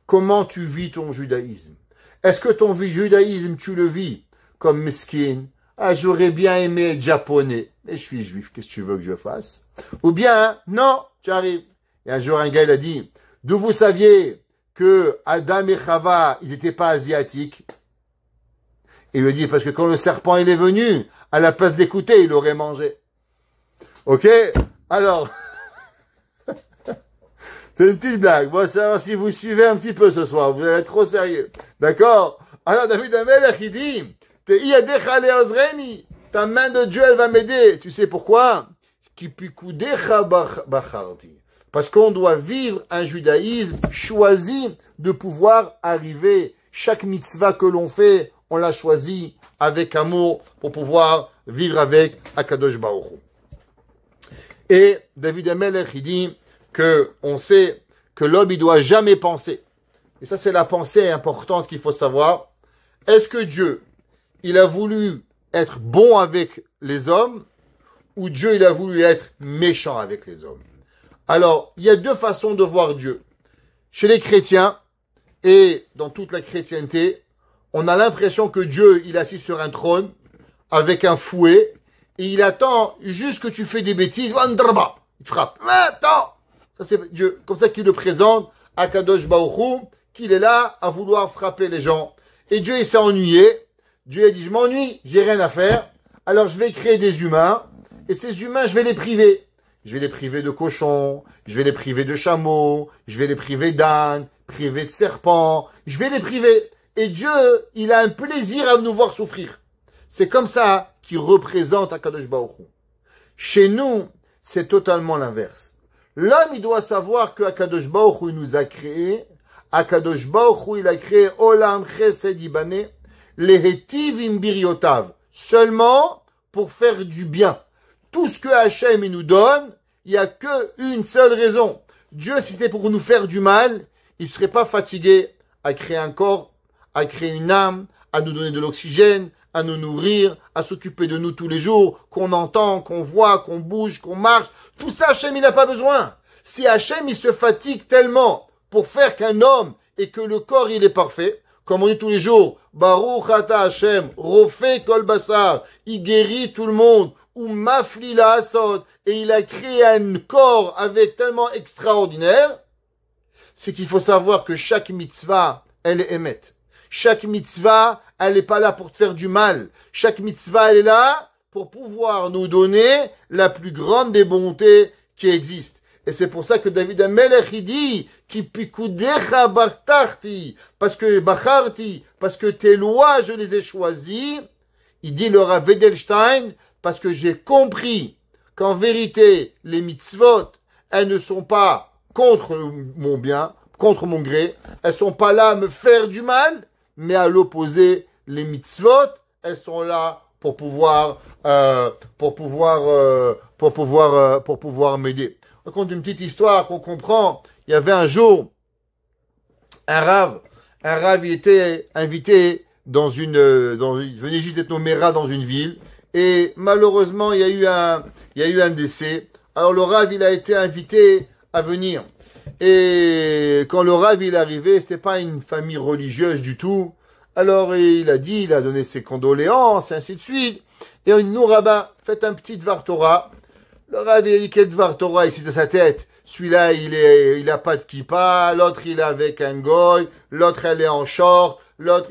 Comment tu vis ton judaïsme? Est-ce que ton judaïsme, tu le vis comme mesquine? Ah, j'aurais bien aimé être japonais, mais je suis juif, qu'est-ce que tu veux que je fasse? Ou bien, non, tu arrives. Et un jour, un gars, il a dit, d'où vous saviez que Adam et Chava, ils n'étaient pas asiatiques? Il lui dit, parce que quand le serpent, il est venu, à la place d'écouter, il aurait mangé. Ok? Alors, c'est une petite blague. Bon, savoir si vous suivez un petit peu ce soir. Vous allez être trop sérieux. D'accord? Alors, David Amelech, il dit, ta main de Dieu, elle va m'aider. Tu sais pourquoi? Parce qu'on doit vivre un judaïsme choisi de pouvoir arriver. Chaque mitzvah que l'on fait, on l'a choisi avec amour pour pouvoir vivre avec Akadosh Baruch Hu. Et David Amelech, il dit que on sait que l'homme, il doit jamais penser. Et ça, c'est la pensée importante qu'il faut savoir. Est-ce que Dieu, il a voulu être bon avec les hommes ou Dieu, il a voulu être méchant avec les hommes? Alors, il y a 2 façons de voir Dieu. Chez les chrétiens et dans toute la chrétienté, on a l'impression que Dieu, il est assis sur un trône avec un fouet et il attend juste que tu fais des bêtises. Il te frappe. Attends! Ça, c'est Dieu. Comme ça qu'il le présente à Kadosh Baruch Hu, qu'il est là à vouloir frapper les gens. Et Dieu, il s'est ennuyé. Dieu a dit, je m'ennuie, j'ai rien à faire. Alors, je vais créer des humains. Et ces humains, je vais les priver. Je vais les priver de cochons. Je vais les priver de chameaux. Je vais les priver d'ânes. Priver de serpents. Je vais les priver. Et Dieu, il a un plaisir à nous voir souffrir. C'est comme ça qu'il représente Akadosh Baruch Hu. Chez nous, c'est totalement l'inverse. L'homme, il doit savoir que Akadosh Baruch Hu nous a créé. Akadosh Baruch Hu, il a créé Olam Chesed Ibane, Lehetiv Imbiriotav, seulement pour faire du bien. Tout ce que Hachem il nous donne, il n'y a qu'une seule raison. Dieu, si c'était pour nous faire du mal, il ne serait pas fatigué à créer un corps, à créer une âme, à nous donner de l'oxygène, à nous nourrir, à s'occuper de nous tous les jours, qu'on entend, qu'on voit, qu'on bouge, qu'on marche. Tout ça, Hachem, il n'a pas besoin. Si Hachem, il se fatigue tellement pour faire qu'un homme et que le corps, il est parfait, comme on dit tous les jours, Baruch ata Hachem, Rofé kol basar, il guérit tout le monde, ou mafli la asod, et il a créé un corps avec tellement extraordinaire, c'est qu'il faut savoir que chaque mitzvah, elle est émette. Chaque mitzvah, elle n'est pas là pour te faire du mal. Chaque mitzvah, elle est là pour pouvoir nous donner la plus grande des bontés qui existent. Et c'est pour ça que David Amelech, il dit, ki pikudecha bacharti, parce que tes lois, je les ai choisies. Il dit le Rav Edelstein, parce que j'ai compris qu'en vérité, les mitzvot, elles ne sont pas contre mon bien, contre mon gré. Elles sont pas là à me faire du mal, mais à l'opposé, les mitzvot, elles sont là pour pouvoir m'aider. On raconte une petite histoire qu'on comprend. Il y avait un jour un rave, il était invité il venait juste d'être nommé rave dans une ville, et malheureusement, il y a eu un décès. Alors le rave, il a été invité à venir. Et quand le rave, il est arrivé, c'était pas une famille religieuse du tout. Alors il a donné ses condoléances, et ainsi de suite. Et on dit, nous, rabbin, faites un petit Dvar Torah. Le rave, il a dit, quel Dvar Torah ici dans sa tête? Celui-là, il a pas de kippa, l'autre, il est avec un goy, l'autre, elle est en short, l'autre,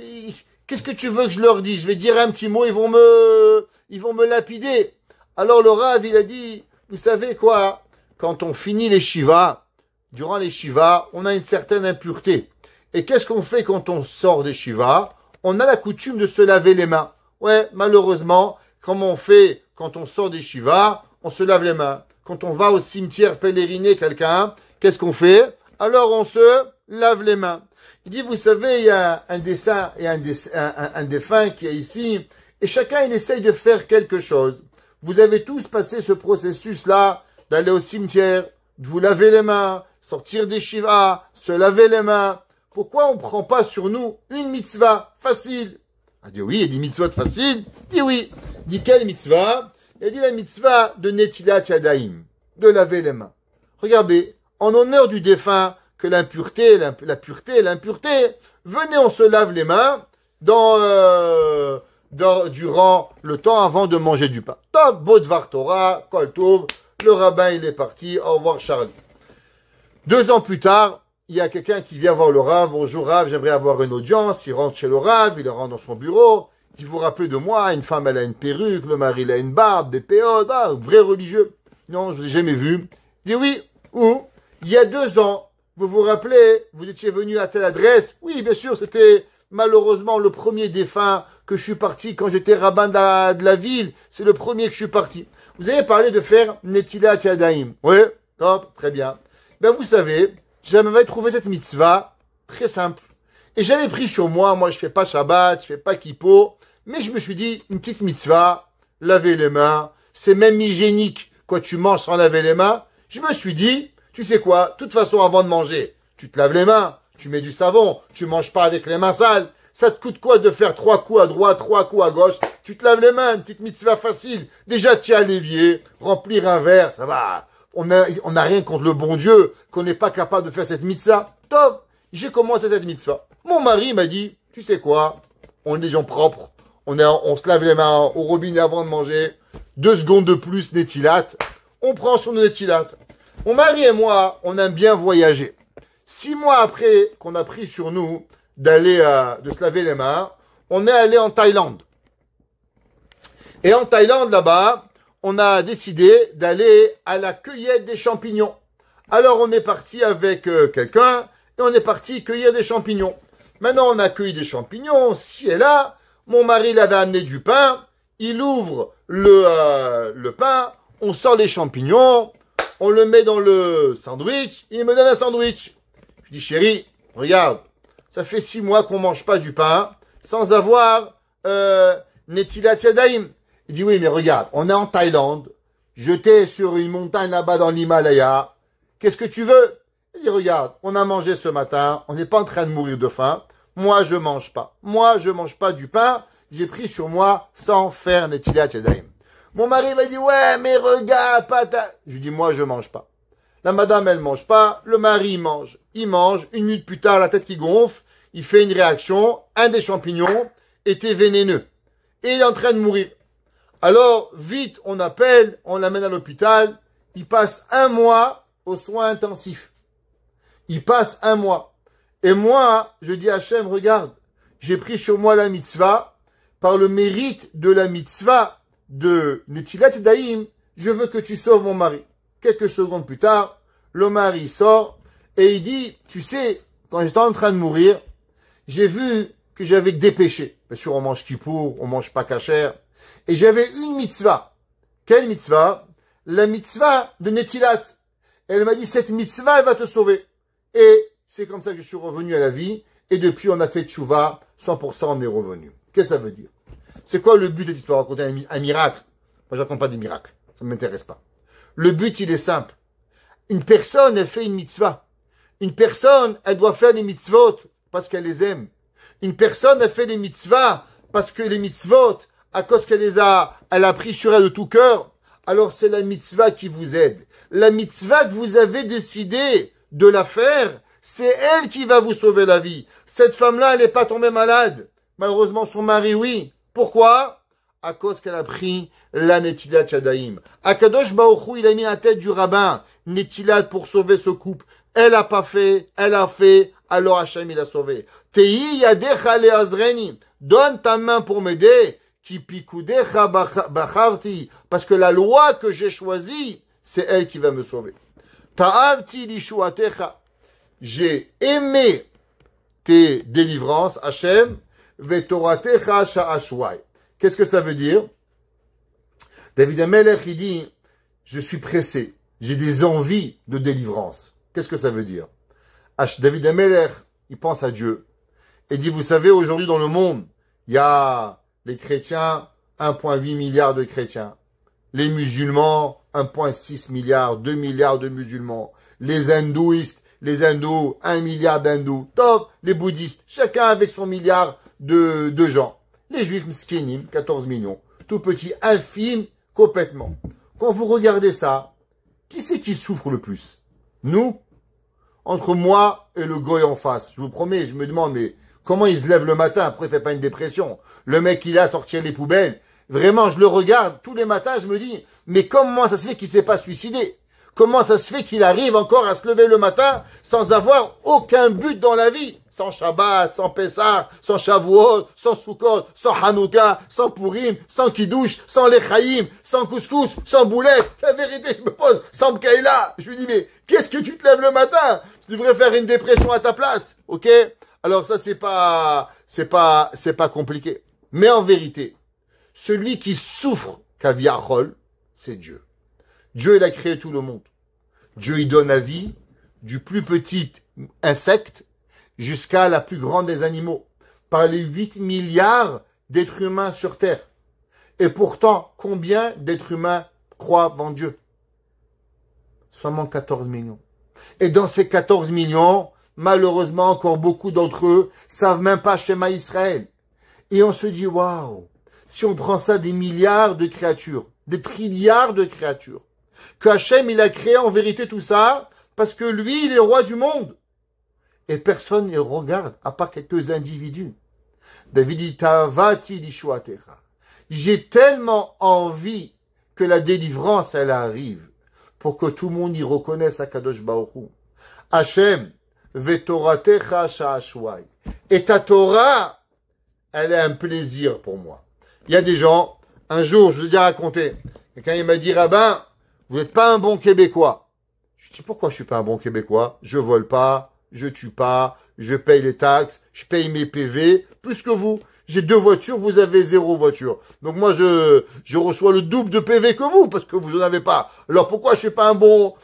qu'est-ce que tu veux que je leur dise? Je vais dire un petit mot, ils vont me lapider. Alors le Rav, il a dit, vous savez quoi? Quand on finit les shivas, durant les shivas, on a une certaine impureté. Et qu'est-ce qu'on fait quand on sort des shivas? On a la coutume de se laver les mains. Ouais, malheureusement, comme on fait quand on sort des shivas, on se lave les mains. Quand on va au cimetière pèleriner quelqu'un, qu'est-ce qu'on fait? Alors on se lave les mains. Il dit, vous savez, il y a un dessin et un défunt qui est ici, et chacun il essaye de faire quelque chose. Vous avez tous passé ce processus-là d'aller au cimetière, de vous laver les mains, sortir des shivas, se laver les mains. Pourquoi on ne prend pas sur nous une mitzvah facile? Il dit oui, il y a des mitzvot faciles. Il dit oui. Il dit quelle mitzvah? Il dit la mitzvah de Netilat Yadayim, de laver les mains. Regardez, en honneur du défunt, que l'impureté, la pureté, l'impureté, venez, on se lave les mains durant le temps avant de manger du pain. Top, beau Dvar Torah, Kol Tov, le rabbin il est parti, au revoir Charlie. 2 ans plus tard, il y a quelqu'un qui vient voir le Rav. Bonjour Rav, j'aimerais avoir une audience. Il rentre chez le Rav, il le rentre dans son bureau. Il dit, vous vous rappelez de moi? Une femme, elle a une perruque, le mari, il a une barbe, des péodes, vrai religieux. Non, je vous ai jamais vu. Il dit, oui, où? Il y a 2 ans, vous vous rappelez, vous étiez venu à telle adresse? Oui, bien sûr, c'était malheureusement le premier défunt que je suis parti quand j'étais rabbin de la ville. C'est le premier que je suis parti. Vous avez parlé de faire Netilat Yadayim. Oui, top, très bien. Ben, vous savez, j'avais trouvé cette mitzvah très simple. Et j'avais pris sur moi je fais pas Shabbat, je fais pas Kippo, mais je me suis dit, une petite mitzvah, laver les mains, c'est même hygiénique quand tu manges sans laver les mains. Je me suis dit, tu sais quoi, de toute façon, avant de manger, tu te laves les mains, tu mets du savon, tu manges pas avec les mains sales. Ça te coûte quoi de faire 3 coups à droite, 3 coups à gauche? Tu te laves les mains, une petite mitzvah facile. Déjà, tu as l'évier, remplir un verre, ça va. On a rien contre le bon Dieu, qu'on n'est pas capable de faire cette mitzvah. Top, j'ai commencé cette mitzvah. Mon mari m'a dit, tu sais quoi, on est des gens propres, on se lave les mains au robinet avant de manger, 2 secondes de plus Netilat, on prend son Netilat. Mon mari et moi, on aime bien voyager. 6 mois après qu'on a pris sur nous de se laver les mains, on est allé en Thaïlande. Et en Thaïlande, là-bas, on a décidé d'aller à la cueillette des champignons. Alors on est parti avec quelqu'un et on est parti cueillir des champignons. Maintenant on a cueilli des champignons, ci et là. Mon mari l'avait amené du pain. Il ouvre le pain, on sort les champignons, on le met dans le sandwich, il me donne un sandwich. Je dis chérie, regarde, ça fait 6 mois qu'on mange pas du pain sans avoir Netilat Yadayim. Il dit oui, mais regarde, on est en Thaïlande, j'étais sur une montagne là-bas dans l'Himalaya, qu'est-ce que tu veux? Il dit regarde, on a mangé ce matin, on n'est pas en train de mourir de faim, moi je mange pas. Moi je mange pas du pain, j'ai pris sur moi sans faire Netilat Yadayim. Mon mari m'a dit ouais, mais regarde, je lui dis moi je mange pas. La madame elle mange pas, le mari il mange. Il mange, 1 minute plus tard la tête qui gonfle, il fait une réaction, un des champignons était vénéneux. Et il est en train de mourir. Alors, vite, on appelle, on l'amène à l'hôpital. Il passe 1 mois aux soins intensifs. Il passe 1 mois. Et moi, je dis à Hachem, regarde, j'ai pris sur moi la mitzvah. Par le mérite de la mitzvah de Netilat Yadayim, je veux que tu sauves mon mari. Quelques secondes plus tard, le mari sort et il dit, tu sais, quand j'étais en train de mourir, j'ai vu que j'avais que des péchés. Bien sûr, on mange kippour, on mange pas kasher. Et j'avais une mitzvah. Quelle mitzvah? La mitzvah de Netilat. Elle m'a dit, cette mitzvah, elle va te sauver. Et c'est comme ça que je suis revenu à la vie. Et depuis, on a fait tchouva, 100% on est revenu. Qu'est-ce que ça veut dire? C'est quoi le but de l'histoire? Raconter un miracle? Moi, je raconte pas des miracles. Ça ne m'intéresse pas. Le but, il est simple. Une personne, elle fait une mitzvah. Une personne, elle doit faire les mitzvot parce qu'elle les aime. Une personne, elle fait les mitzvahs parce que les mitzvot, à cause qu'elle elle a pris sur elle de tout cœur. Alors c'est la mitzvah qui vous aide. La mitzvah que vous avez décidé de la faire, c'est elle qui va vous sauver la vie. Cette femme-là, elle n'est pas tombée malade. Malheureusement, son mari, oui. Pourquoi? À cause qu'elle a pris la Netilat Yadayim. Akadosh Baruch Hu, il a mis la tête du rabbin Netilat pour sauver ce couple. Elle a pas fait, elle a fait, alors Hachem il a sauvé. Tei yadecha leazreni. Donne ta main pour m'aider. Ki pikudecha bacharti. Parce que la loi que j'ai choisie, c'est elle qui va me sauver. Ta'avti lishuatecha. J'ai aimé tes délivrances, Hachem. Vetoratecha sha'ashwai. Qu'est-ce que ça veut dire? David Amelech, il dit, je suis pressé, j'ai des envies de délivrance. Qu'est-ce que ça veut dire? David Amelech, il pense à Dieu. Et dit, vous savez, aujourd'hui dans le monde, il y a les chrétiens, 1,8 milliard de chrétiens. Les musulmans, 1,6 milliard, 2 milliards de musulmans. Les hindouistes, les hindous, 1 milliard d'hindous. Top, les bouddhistes, chacun avec son milliard de gens. Les juifs mskinim, 14 millions. Tout petit, infime, complètement. Quand vous regardez ça, qui c'est qui souffre le plus? Nous? Entre moi et le goy en face. Je vous promets, je me demande, mais comment il se lève le matin? Après, il fait pas une dépression. Le mec, il a sorti les poubelles. Vraiment, je le regarde tous les matins, je me dis, mais comment ça se fait qu'il s'est pas suicidé? Comment ça se fait qu'il arrive encore à se lever le matin sans avoir aucun but dans la vie? Sans Shabbat, sans Pessah, sans Shavuot, sans Sukkot, sans Hanouka, sans Purim, sans Kiddush, sans Lechaim, sans couscous, sans boulette. La vérité, je me pose, sans Mkaïla. Je me dis, mais qu'est-ce que tu te lèves le matin? Tu devrais faire une dépression à ta place, ok? Alors ça, c'est pas compliqué. Mais en vérité, celui qui souffre Kaviachol, c'est Dieu. Dieu, il a créé tout le monde. Dieu, il donne la vie du plus petit insecte jusqu'à la plus grande des animaux. Par les 8 milliards d'êtres humains sur Terre. Et pourtant, combien d'êtres humains croient en Dieu? Seulement 14 millions. Et dans ces 14 millions, malheureusement, encore beaucoup d'entre eux savent même pas Shema Israël. Et on se dit, waouh, si on prend ça des milliards de créatures, des trilliards de créatures, que Hachem, il a créé en vérité tout ça, parce que lui, il est roi du monde. Et personne ne regarde, à part quelques individus. David dit, Tavati lishuatecha. J'ai tellement envie que la délivrance, elle arrive, pour que tout le monde y reconnaisse Akadosh Baruch Hu. Hachem, vetoratecha sha'ashwai. Et ta Torah, elle est un plaisir pour moi. Il y a des gens, un jour, je vous ai déjà raconté, quelqu'un il m'a dit, rabbin, vous n'êtes pas un bon Québécois. Je dis, pourquoi je suis pas un bon Québécois? Je vole pas, je tue pas, je paye les taxes, je paye mes PV, plus que vous. J'ai 2 voitures, vous avez 0 voiture. Donc moi, je reçois le double de PV que vous, parce que vous n'en avez pas. Alors pourquoi je suis pas un bon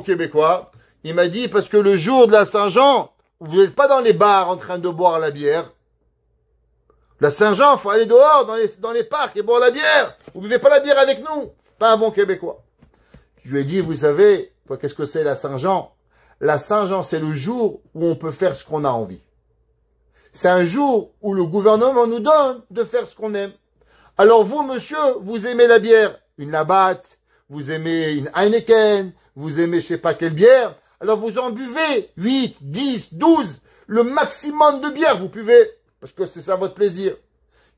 Québécois? Il m'a dit, parce que le jour de la Saint-Jean, vous n'êtes pas dans les bars en train de boire la bière. La Saint-Jean, faut aller dehors, dans les parcs et boire la bière. Vous buvez pas la bière avec nous. Pas un bon Québécois. Je lui ai dit, vous savez, qu'est-ce que c'est la Saint-Jean? La Saint-Jean, c'est le jour où on peut faire ce qu'on a envie. C'est un jour où le gouvernement nous donne de faire ce qu'on aime. Alors vous, monsieur, vous aimez la bière, une Labatt, vous aimez une Heineken, vous aimez je sais pas quelle bière, alors vous en buvez 8, 10, 12, le maximum de bière vous buvez, parce que c'est ça votre plaisir.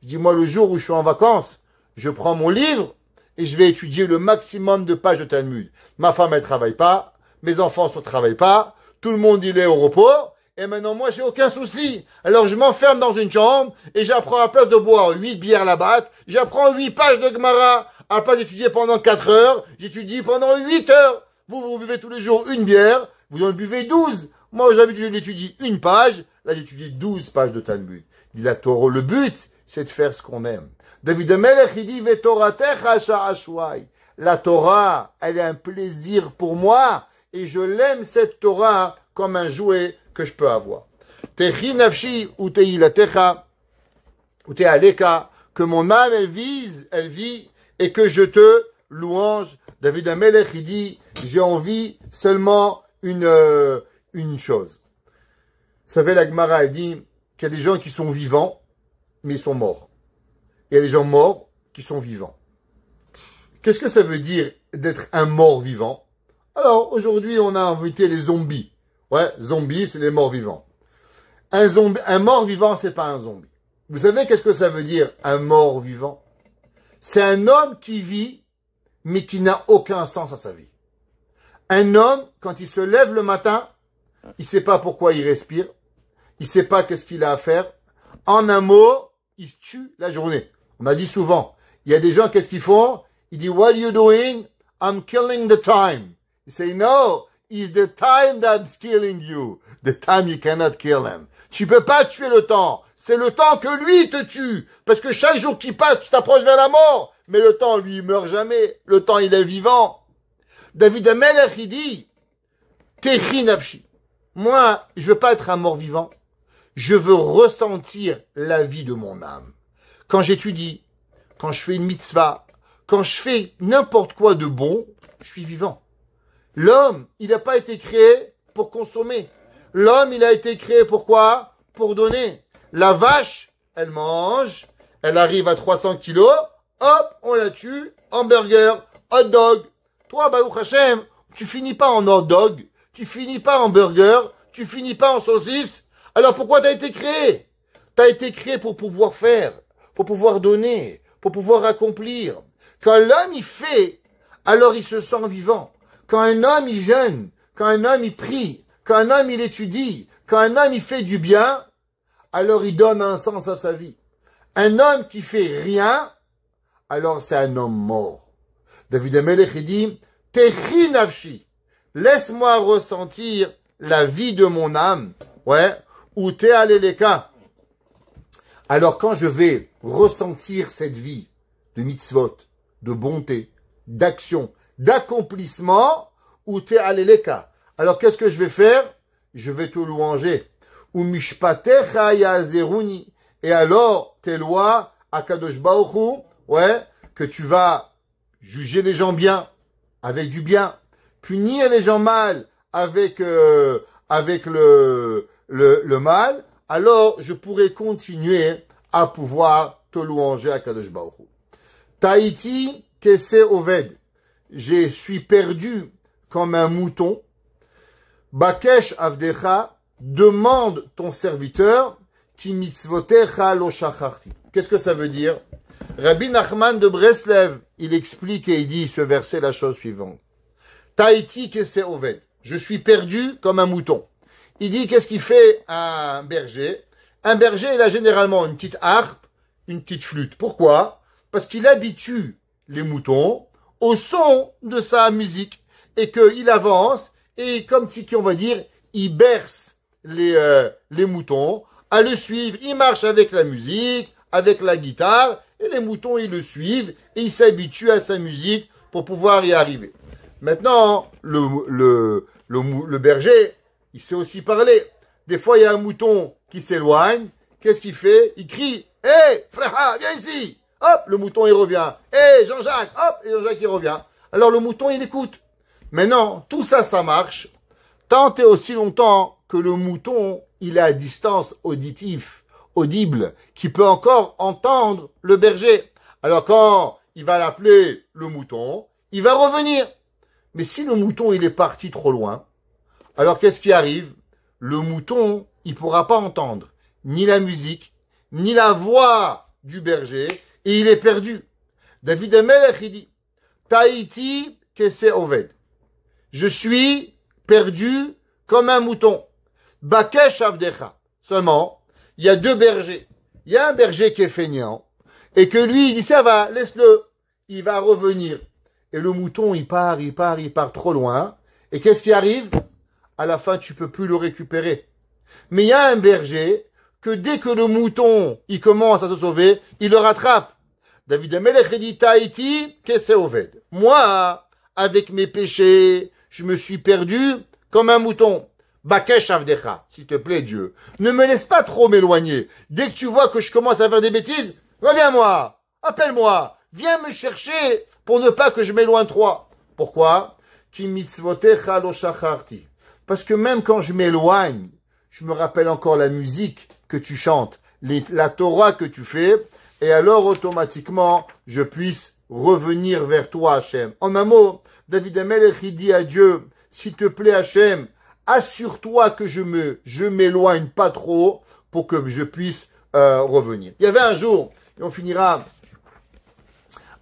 Je dis, moi, le jour où je suis en vacances, je prends mon livre, et je vais étudier le maximum de pages de Talmud. Ma femme, elle travaille pas. Mes enfants ne travaillent pas. Tout le monde, il est au repos. Et maintenant, moi, j'ai aucun souci. Alors, je m'enferme dans une chambre et j'apprends à la place de boire 8 bières là-bas. J'apprends 8 pages de Gemara. À la place d'étudier pendant 4 heures, j'étudie pendant 8 heures. Vous buvez tous les jours une bière. Vous en buvez 12. Moi, d'habitude, j'étudie une page. Là, j'étudie 12 pages de Talmud. Dit la Torah, le but, c'est de faire ce qu'on aime. David Amelech, il dit, Vetoratecha sha'ashwai. La Torah, elle est un plaisir pour moi, et je l'aime cette Torah comme un jouet que je peux avoir. Techi nafshi utehilatecha. ou t'es à l'écart, que mon âme, elle vit, et que je te louange. David Amelech, il dit, j'ai envie seulement une chose. Vous savez, la Gemara, elle dit qu'il y a des gens qui sont vivants, mais ils sont morts. Il y a des gens morts qui sont vivants. Qu'est-ce que ça veut dire d'être un mort vivant? Alors, aujourd'hui, on a invité les zombies. Ouais, zombies, c'est les morts vivants. Un mort vivant, c'est pas un zombie. Vous savez qu'est-ce que ça veut dire, un mort vivant? C'est un homme qui vit, mais qui n'a aucun sens à sa vie. Un homme, quand il se lève le matin, il sait pas pourquoi il respire, il sait pas qu'est-ce qu'il a à faire. En un mot, il tue la journée. On a dit souvent, il y a des gens, qu'est-ce qu'ils font? Ils disent, what are you doing? I'm killing the time. Ils say, no, it's the time that's killing you. The time you cannot kill him. Tu peux pas tuer le temps. C'est le temps que lui te tue. Parce que chaque jour qui passe, tu t'approches vers la mort. Mais le temps, lui, il meurt jamais. Le temps, il est vivant. David Amelech, il dit, Techi nafshi. Moi, je veux pas être un mort vivant. Je veux ressentir la vie de mon âme. Quand j'étudie, quand je fais une mitzvah, quand je fais n'importe quoi de bon, je suis vivant. L'homme, il n'a pas été créé pour consommer. L'homme, il a été créé pour quoi? Pour donner. La vache, elle mange, elle arrive à 300 kilos, hop, on la tue, hamburger, hot dog. Toi, Baruch Hashem, tu finis pas en hot dog, tu finis pas en burger, tu finis pas en saucisse. Alors pourquoi t'as été créé? T'as été créé pour pouvoir faire, pour pouvoir donner, pour pouvoir accomplir. Quand l'homme il fait, alors il se sent vivant. Quand un homme il jeûne, quand un homme il prie, quand un homme il étudie, quand un homme il fait du bien, alors il donne un sens à sa vie. Un homme qui fait rien, alors c'est un homme mort. David Amelech il dit, Techi nafshi, laisse-moi ressentir la vie de mon âme. Ouais, ou te aleleka. Alors quand je vais ressentir cette vie de mitzvot, de bonté, d'action, d'accomplissement, ou te aleleka. Alors qu'est-ce que je vais faire? Je vais te louanger. Ou mishpatecha yazeruni. Et alors tes lois, Akadosh Baruch Hu, ouais, que tu vas juger les gens bien, avec du bien, punir les gens mal, avec le mal, alors je pourrai continuer à pouvoir te louanger à Kadosh Baruch Hu. Tahiti kese oved. Je suis perdu comme un mouton. Bakesh avdecha, demande ton serviteur, ki mitzvotecha lo shacharti. Qu'est-ce que ça veut dire? Rabbi Nachman de Breslev, il explique et il dit ce verset la chose suivante. Tahiti kese oved. Je suis perdu comme un mouton. Il dit qu'est-ce qu'il fait un berger? Un berger, il a généralement une petite harpe, une petite flûte. Pourquoi? Parce qu'il habitue les moutons au son de sa musique et qu'il avance et comme si, on va dire, il berce les moutons à le suivre. Il marche avec la musique, avec la guitare et les moutons, ils le suivent et ils s'habituent à sa musique pour pouvoir y arriver. Maintenant, le berger, il sait aussi parler. Des fois, il y a un mouton qui s'éloigne. Qu'est-ce qu'il fait? Il crie, « Hé, frère, viens ici !» Hop, le mouton, il revient. « Hé, Jean-Jacques !» Hop, et Jean-Jacques, il revient. Alors, le mouton, il écoute. Maintenant, tout ça, ça marche. Tant et aussi longtemps que le mouton, il est à distance audible, qui peut encore entendre le berger. Alors, quand il va l'appeler le mouton, il va revenir. Mais si le mouton, il est parti trop loin, alors qu'est-ce qui arrive? Le mouton, il pourra pas entendre ni la musique, ni la voix du berger, et il est perdu. David Amelech, il dit, Tahiti kese oved. Je suis perdu comme un mouton. Bakesh avdecha. Seulement, il y a deux bergers. Il y a un berger qui est feignant, et que lui, il dit, ça va, laisse-le. Il va revenir. Et le mouton, il part trop loin. Et qu'est-ce qui arrive? À la fin, tu peux plus le récupérer. Mais il y a un berger que dès que le mouton, il commence à se sauver, il le rattrape. David Amelech dit, Tahiti, kese oved. Moi, avec mes péchés, je me suis perdu comme un mouton. Bakesh Avdecha, s'il te plaît Dieu, ne me laisse pas trop m'éloigner. Dès que tu vois que je commence à faire des bêtises, reviens-moi, appelle-moi, viens me chercher pour ne pas que je m'éloigne trop. Pourquoi? Ki mitzvotecha lo shacharti. Parce que même quand je m'éloigne, je me rappelle encore la musique que tu chantes, la Torah que tu fais, et alors automatiquement, je puisse revenir vers toi, Hachem. En un mot, David Amelech, il dit à Dieu, s'il te plaît, Hachem, assure-toi que je m'éloigne pas trop pour que je puisse revenir. Il y avait un jour, et on finira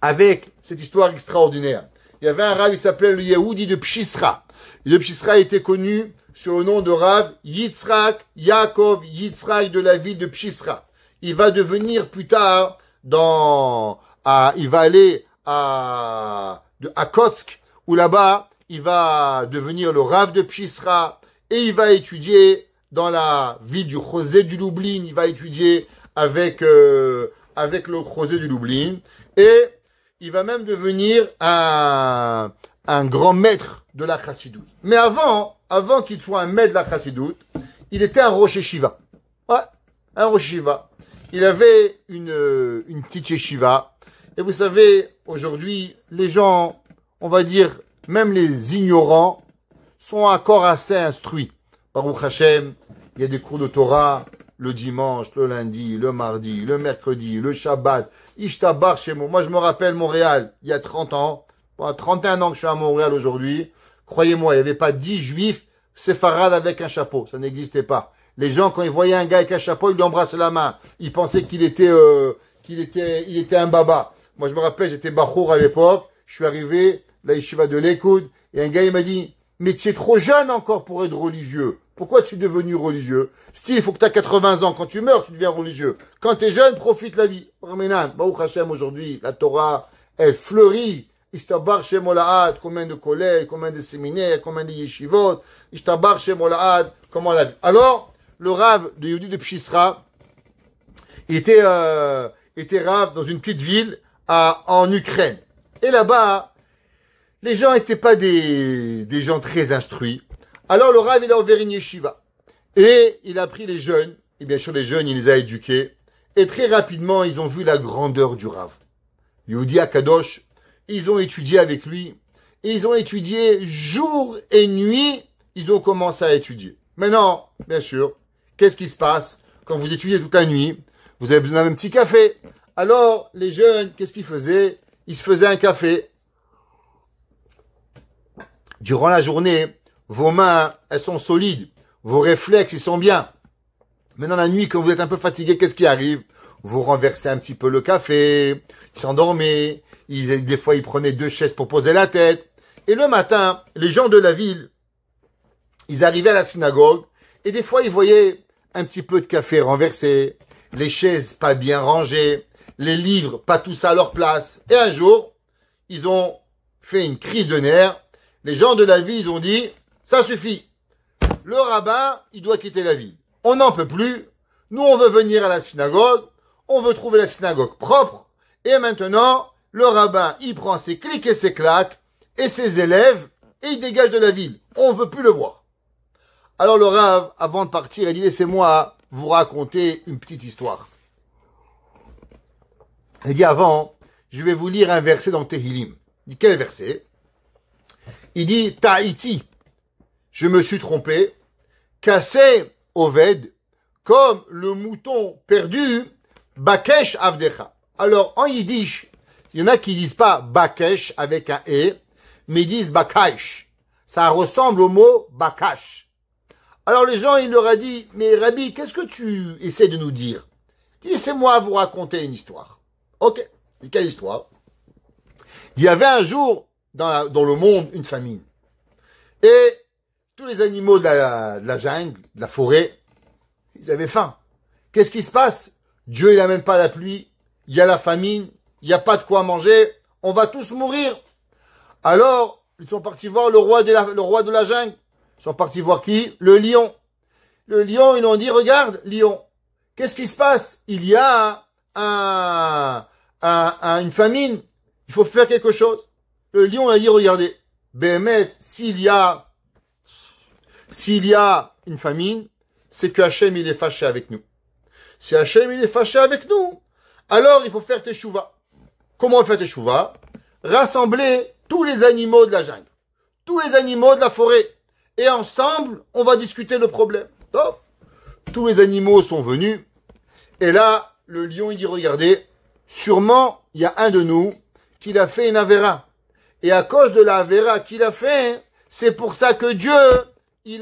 avec cette histoire extraordinaire. Il y avait un Rav, il s'appelait le Yehudi de Pshisra. Le Pshisra était connu sur le nom de Rav Yitzhak Yaakov Yitzhak de la ville de Pshisra. Il va devenir plus tard il va aller à Kotsk, où là-bas, il va devenir le Rav de Pshisra, et il va étudier dans la ville du Chosé du Lublin, il va étudier avec le Chosé du Lublin, et il va même devenir un grand maître de la Chassidoute. Mais avant qu'il soit un maître de la Chassidoute, il était un Rosh Yeshiva. Ouais, un Rosh Yeshiva. Il avait une petite yeshiva. Et vous savez, aujourd'hui, les gens, on va dire, même les ignorants, sont encore assez instruits. Baruch Hashem, il y a des cours de Torah le dimanche, le lundi, le mardi, le mercredi, le Shabbat. Ishtabar chez moi. Moi, je me rappelle Montréal, il y a 30 ans. 31 ans que je suis à Montréal aujourd'hui. Croyez-moi, il n'y avait pas 10 juifs séfarades avec un chapeau. Ça n'existait pas. Les gens, quand ils voyaient un gars avec un chapeau, ils lui embrassaient la main. Ils pensaient qu'il était un baba. Moi, je me rappelle, j'étais bachour à l'époque. Je suis arrivé, la yeshiva de l'Ekoud, et un gars, il m'a dit, mais tu es trop jeune encore pour être religieux. Pourquoi tu es devenu religieux? Style, il faut que tu as 80 ans. Quand tu meurs, tu deviens religieux. Quand tu es jeune, profite la vie. Baruch Hashem, aujourd'hui, la Torah, elle fleurit. Ishtabar Shem Ola'ad, combien de collèges, combien de séminaires, combien de yeshivot. Ishtabar Shem Ola'ad, comment la vie. Alors, le Rav de Yehudi de Pshisra, il était Rav dans une petite ville en Ukraine. Et là-bas, les gens n'étaient pas des gens très instruits. Alors le Rav, il a ouvert une yeshiva. Et il a pris les jeunes, et bien sûr les jeunes, il les a éduqués. Et très rapidement, ils ont vu la grandeur du Rav. Yehudi Akadosh, ils ont étudié avec lui. Et ils ont étudié jour et nuit, ils ont commencé à étudier. Maintenant, bien sûr, qu'est-ce qui se passe quand vous étudiez toute la nuit? Vous avez besoin d'un petit café. Alors, les jeunes, qu'est-ce qu'ils faisaient? Ils se faisaient un café. Durant la journée, vos mains, elles sont solides. Vos réflexes, ils sont bien. Maintenant, la nuit, quand vous êtes un peu fatigué, qu'est-ce qui arrive? Vous renversez un petit peu le café. Ils s'endormaient. Des fois, ils prenaient 2 chaises pour poser la tête. Et le matin, les gens de la ville, ils arrivaient à la synagogue. Et des fois, ils voyaient un petit peu de café renversé. Les chaises pas bien rangées. Les livres pas tous à leur place. Et un jour, ils ont fait une crise de nerfs. Les gens de la ville, ils ont dit, ça suffit. Le rabbin, il doit quitter la ville. On n'en peut plus. Nous, on veut venir à la synagogue. On veut trouver la synagogue propre. Et maintenant, le rabbin, il prend ses clics et ses claques et ses élèves et il dégage de la ville. On veut plus le voir. Alors le Rav, avant de partir, il dit, laissez-moi vous raconter une petite histoire. Il dit, avant, je vais vous lire un verset dans Tehillim. Il dit, quel verset? Il dit, Tahiti, je me suis trompé, cassé Oved, comme le mouton perdu, Bakesh Avdecha. Alors, en yiddish, il y en a qui disent pas Bakesh avec un E, mais ils disent Bakash. Ça ressemble au mot Bakash. Alors les gens, il leur a dit, mais Rabbi, qu'est-ce que tu essaies de nous dire? Il dit, laissez-moi vous raconter une histoire. Ok. Et quelle histoire? Il y avait un jour, dans le monde, une famine. Et tous les animaux de la jungle, de la forêt, ils avaient faim. Qu'est-ce qui se passe? Dieu, il n'amène pas la pluie. Il y a la famine. Il n'y a pas de quoi manger. On va tous mourir. Alors, ils sont partis voir le roi de la jungle. Ils sont partis voir qui? Le lion. Le lion, ils ont dit, regarde, lion. Qu'est-ce qui se passe? Il y a une famine. Il faut faire quelque chose. Le lion a dit, regardez, Béhémet, s'il y a une famine, c'est que Hachem, il est fâché avec nous. Si Hachem, il est fâché avec nous, alors il faut faire teshuva. Comment on fait teshuva? Rassembler tous les animaux de la jungle, tous les animaux de la forêt. Et ensemble, on va discuter le problème. Donc, tous les animaux sont venus. Et là, le lion, il dit, regardez, sûrement, il y a un de nous qui a fait une avéra. Et à cause de la avéra qu'il a fait, c'est pour ça que Dieu, il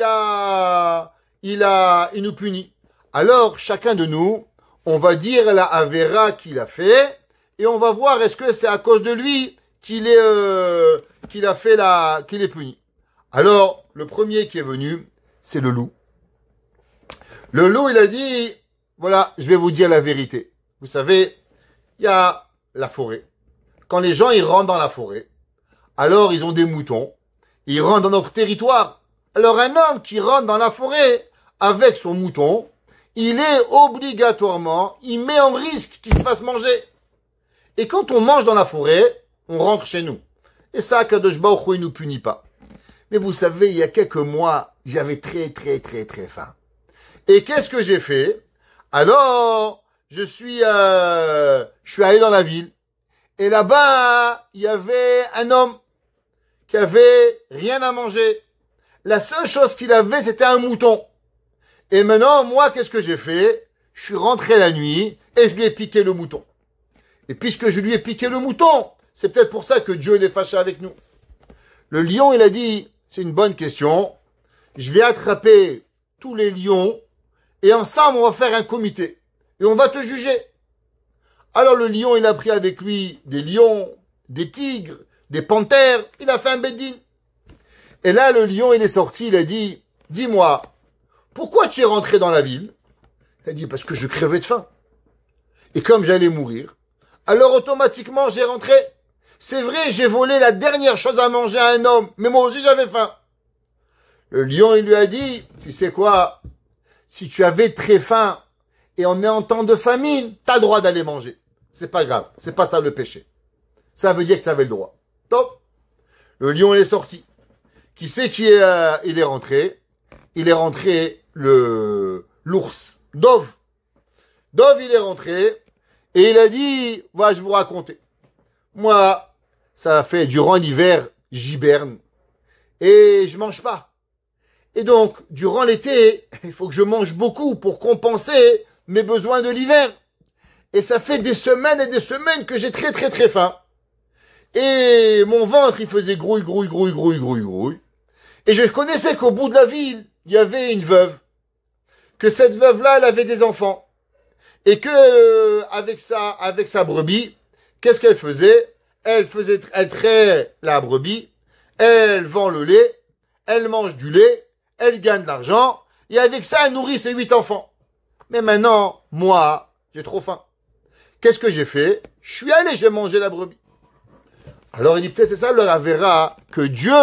nous punit. Alors, chacun de nous, on va dire la avéra qu'il a fait, et on va voir est-ce que c'est à cause de lui qu'il est puni. Alors, le premier qui est venu, c'est le loup. Le loup, il a dit, voilà, je vais vous dire la vérité. Vous savez, il y a la forêt. Quand les gens, ils rentrent dans la forêt, alors ils ont des moutons, ils rentrent dans notre territoire. Alors un homme qui rentre dans la forêt avec son mouton, il est obligatoirement, il met en risque qu'il se fasse manger. Et quand on mange dans la forêt, on rentre chez nous. Et ça, Kadosh Baruch Hu, il nous punit pas. Mais vous savez, il y a quelques mois, j'avais très faim. Et qu'est-ce que j'ai fait? Alors, je suis allé dans la ville. Et là-bas, il y avait un homme qui avait rien à manger. La seule chose qu'il avait, c'était un mouton. Et maintenant, moi, qu'est-ce que j'ai fait? Je suis rentré la nuit et je lui ai piqué le mouton. Et puisque je lui ai piqué le mouton, c'est peut-être pour ça que Dieu est fâché avec nous. Le lion, il a dit, c'est une bonne question. Je vais attraper tous les lions et ensemble, on va faire un comité. Et on va te juger. Alors le lion, il a pris avec lui des lions, des tigres, des panthères. Il a fait un bedding. Et là, le lion, il est sorti, il a dit, dis-moi, pourquoi tu es rentré dans la ville? Il a dit, parce que je crevais de faim. Et comme j'allais mourir, alors automatiquement, j'ai rentré. C'est vrai, j'ai volé la dernière chose à manger à un homme, mais moi aussi j'avais faim. Le lion, il lui a dit, tu sais quoi? Si tu avais très faim et on est en temps de famine, t'as le droit d'aller manger. C'est pas grave, c'est pas ça le péché. Ça veut dire que tu avais le droit. Top. Le lion, il est sorti. Qui c'est qui il est rentré? Il est rentré l'ours, Dov. Dov, il est rentré et il a dit, voilà, je vais vous raconter. Moi, ça fait durant l'hiver, j'hiberne et je mange pas. Et donc, durant l'été, il faut que je mange beaucoup pour compenser mes besoins de l'hiver. Et ça fait des semaines et des semaines que j'ai très faim. Et mon ventre, il faisait grouille. Et je connaissais qu'au bout de la ville, il y avait une veuve. Que cette veuve-là, elle avait des enfants. Et que, avec sa brebis, qu'est-ce qu'elle faisait? Elle trait la brebis, elle vend le lait, elle mange du lait, elle gagne de l'argent, et avec ça, elle nourrit ses 8 enfants. Mais maintenant, moi, j'ai trop faim. Qu'est-ce que j'ai fait? Je suis allé, j'ai mangé la brebis. Alors il dit, peut-être c'est ça le verra que Dieu,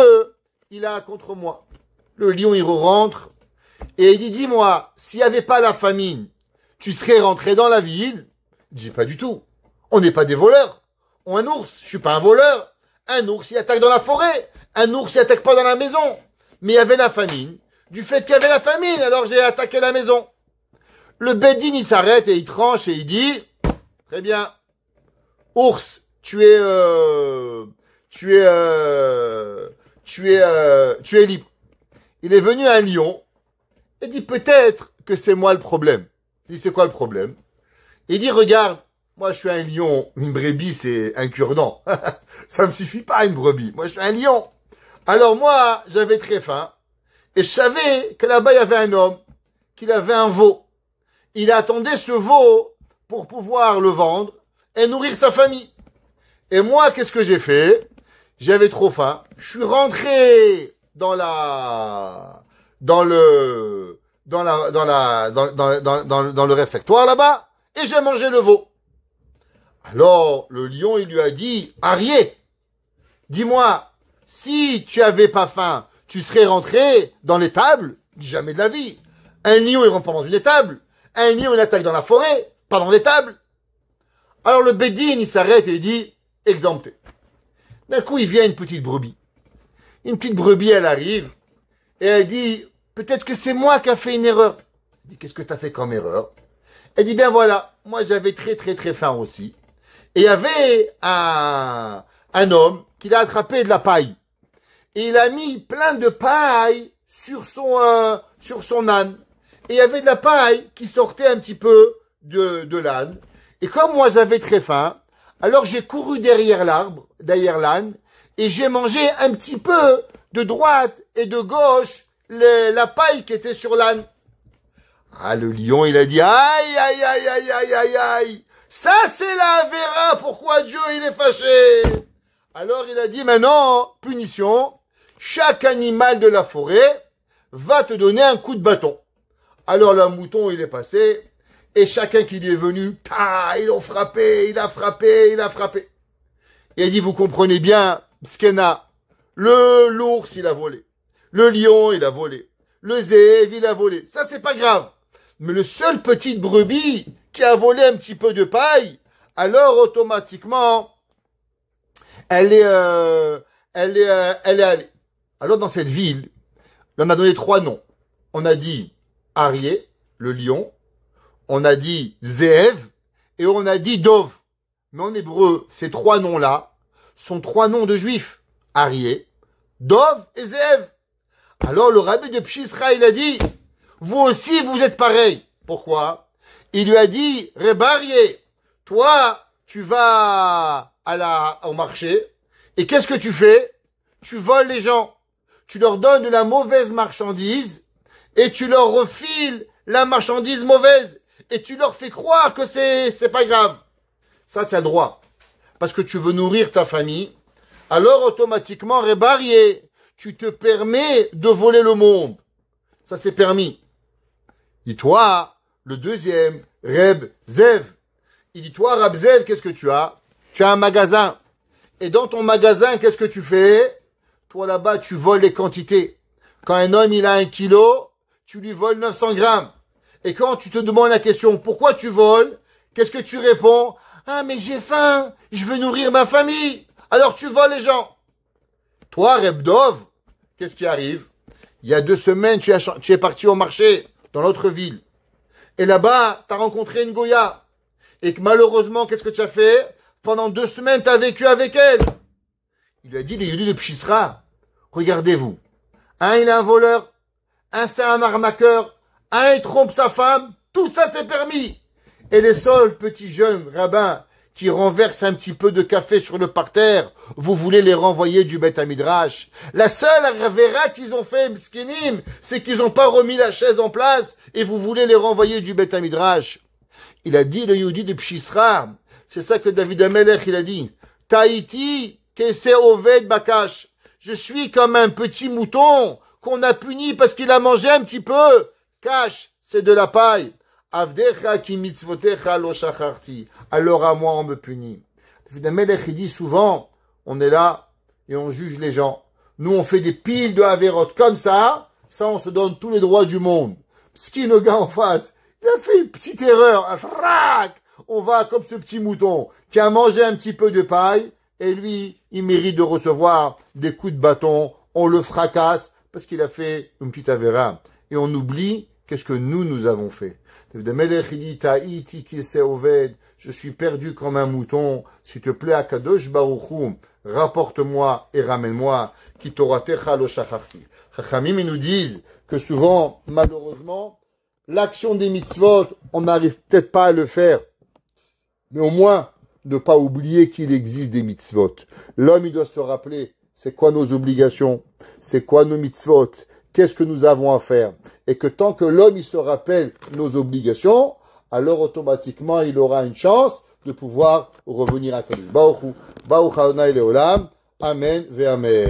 il a contre moi. Le lion, il rentre, et il dit, dis-moi, s'il n'y avait pas la famine, tu serais rentré dans la ville? Il dit, pas du tout. On n'est pas des voleurs. Un ours, je suis pas un voleur. Un ours, il attaque dans la forêt. Un ours, il attaque pas dans la maison. Mais il y avait la famine. Du fait qu'il y avait la famine, alors j'ai attaqué la maison. Le bedding, il s'arrête et il tranche et il dit, très bien, ours, tu es libre. Il est venu un lion et dit, peut-être que c'est moi le problème. Il dit, c'est quoi le problème? Il dit, regarde, moi je suis un lion, une brebis c'est un cure-dent. Ça me suffit pas une brebis. Moi je suis un lion. Alors moi, j'avais très faim. Et je savais que là-bas, il y avait un homme, qu'il avait un veau. Il attendait ce veau pour pouvoir le vendre et nourrir sa famille. Et moi, qu'est-ce que j'ai fait? J'avais trop faim. Je suis rentré dans le réfectoire là-bas et j'ai mangé le veau. Alors, le lion, il lui a dit, Arié, dis-moi, si tu avais pas faim, tu serais rentré dans l'étable? Jamais de la vie. Un lion, il rentre pas dans une étable. Un lion, il attaque dans la forêt, pas dans l'étable. Alors le bédine, il s'arrête et il dit, exempté. D'un coup, il vient une petite brebis. Une petite brebis, elle arrive, et elle dit, peut-être que c'est moi qui a fait une erreur. Il dit, qu'est-ce que tu as fait comme erreur? Elle dit, bien voilà, moi j'avais très très très faim aussi. Et il y avait un homme qui l'a attrapé de la paille. Et il a mis plein de paille sur son âne. Et il y avait de la paille qui sortait un petit peu de l'âne. Et comme moi j'avais très faim, alors j'ai couru derrière l'âne, et j'ai mangé un petit peu de droite et de gauche la paille qui était sur l'âne. Ah, le lion, il a dit, aïe, aïe, aïe, aïe, aïe, aïe, aïe, ça c'est la Avéra, pourquoi Dieu il est fâché? Alors il a dit, maintenant, punition, chaque animal de la forêt va te donner un coup de bâton. Alors le mouton, il est passé, et chacun qui lui est venu, ils l'ont frappé, il a frappé, il a frappé. Et il dit, vous comprenez bien, Skena, l'ours, il a volé. Le lion, il a volé. Le zèbre, il a volé. Ça, c'est pas grave. Mais le seul petite brebis qui a volé un petit peu de paille, alors automatiquement, elle est allée. Alors dans cette ville, on a donné 3 noms. On a dit Arié, le lion. On a dit Zéev et on a dit Dov. Mais en hébreu, ces 3 noms-là sont 3 noms de juifs. Arié, Dov et Zéev. Alors le rabbi de Pshisra, il a dit, vous aussi vous êtes pareil. Pourquoi? Il lui a dit, Rebarié, toi tu vas au marché et qu'est-ce que tu fais? Tu voles les gens. Tu leur donnes de la mauvaise marchandise et tu leur refiles la marchandise mauvaise et tu leur fais croire que c'est pas grave. Ça, tu as droit. Parce que tu veux nourrir ta famille. Alors, automatiquement, Rebarié, tu te permets de voler le monde. Ça, c'est permis. Et toi, le deuxième, Reb Zev. Il dit, toi, Reb Zev, qu'est-ce que tu as? Tu as un magasin. Et dans ton magasin, qu'est-ce que tu fais? Toi, là-bas, tu voles les quantités. Quand un homme, il a 1 kilo, tu lui voles 900 grammes. Et quand tu te demandes la question, pourquoi tu voles? Qu'est-ce que tu réponds? Ah, mais j'ai faim, je veux nourrir ma famille. Alors tu voles les gens. Toi, Reb Dov, qu'est-ce qui arrive? Il y a 2 semaines, tu es parti au marché, dans l'autre ville. Et là-bas, tu as rencontré une Goya. Et que malheureusement, qu'est-ce que tu as fait? Pendant 2 semaines, tu as vécu avec elle. Il lui a dit, les Yudis de Pshisra, regardez-vous. Un, il est un voleur. Un, c'est un arnaqueur. Un, il trompe sa femme. Tout ça, c'est permis. Et les seuls petits jeunes rabbins qui renversent un petit peu de café sur le parterre, vous voulez les renvoyer du Beth Midrash. La seule avéra qu'ils ont fait, Mskinim, c'est qu'ils n'ont pas remis la chaise en place et vous voulez les renvoyer du Beth Midrash. Il a dit, le Yehudi de Pshisra, c'est ça que David Amelech, il a dit, Tahiti, kese oved bakash. Je suis comme un petit mouton qu'on a puni parce qu'il a mangé un petit peu. Cash, c'est de la paille. Avdecha ki mitzvotecha lo shacharti. Alors à moi on me punit. David Amelech, il dit souvent, on est là et on juge les gens. Nous on fait des piles de averot comme ça on se donne tous les droits du monde. Pski, le gars en face, il a fait une petite erreur. On va comme ce petit mouton qui a mangé un petit peu de paille et lui, il mérite de recevoir des coups de bâton. On le fracasse parce qu'il a fait une petite avéra. Et on oublie qu'est-ce que nous avons fait. David Amelech, il dit, Tahiti kise oved, je suis perdu comme un mouton. S'il te plaît, Akadosh Baruch Hu, rapporte-moi et ramène-moi. Ki toratecha lo shacharti. Chachamim, ils nous disent que souvent, malheureusement, l'action des mitzvot, on n'arrive peut-être pas à le faire. Mais au moins, ne pas oublier qu'il existe des mitzvot. L'homme, il doit se rappeler, c'est quoi nos obligations? C'est quoi nos mitzvot? Qu'est-ce que nous avons à faire? Et que tant que l'homme, il se rappelle nos obligations, alors automatiquement, il aura une chance de pouvoir revenir à Kadosh Baruch Hu. Baruch Adonai Leolam. Amen ve Amen.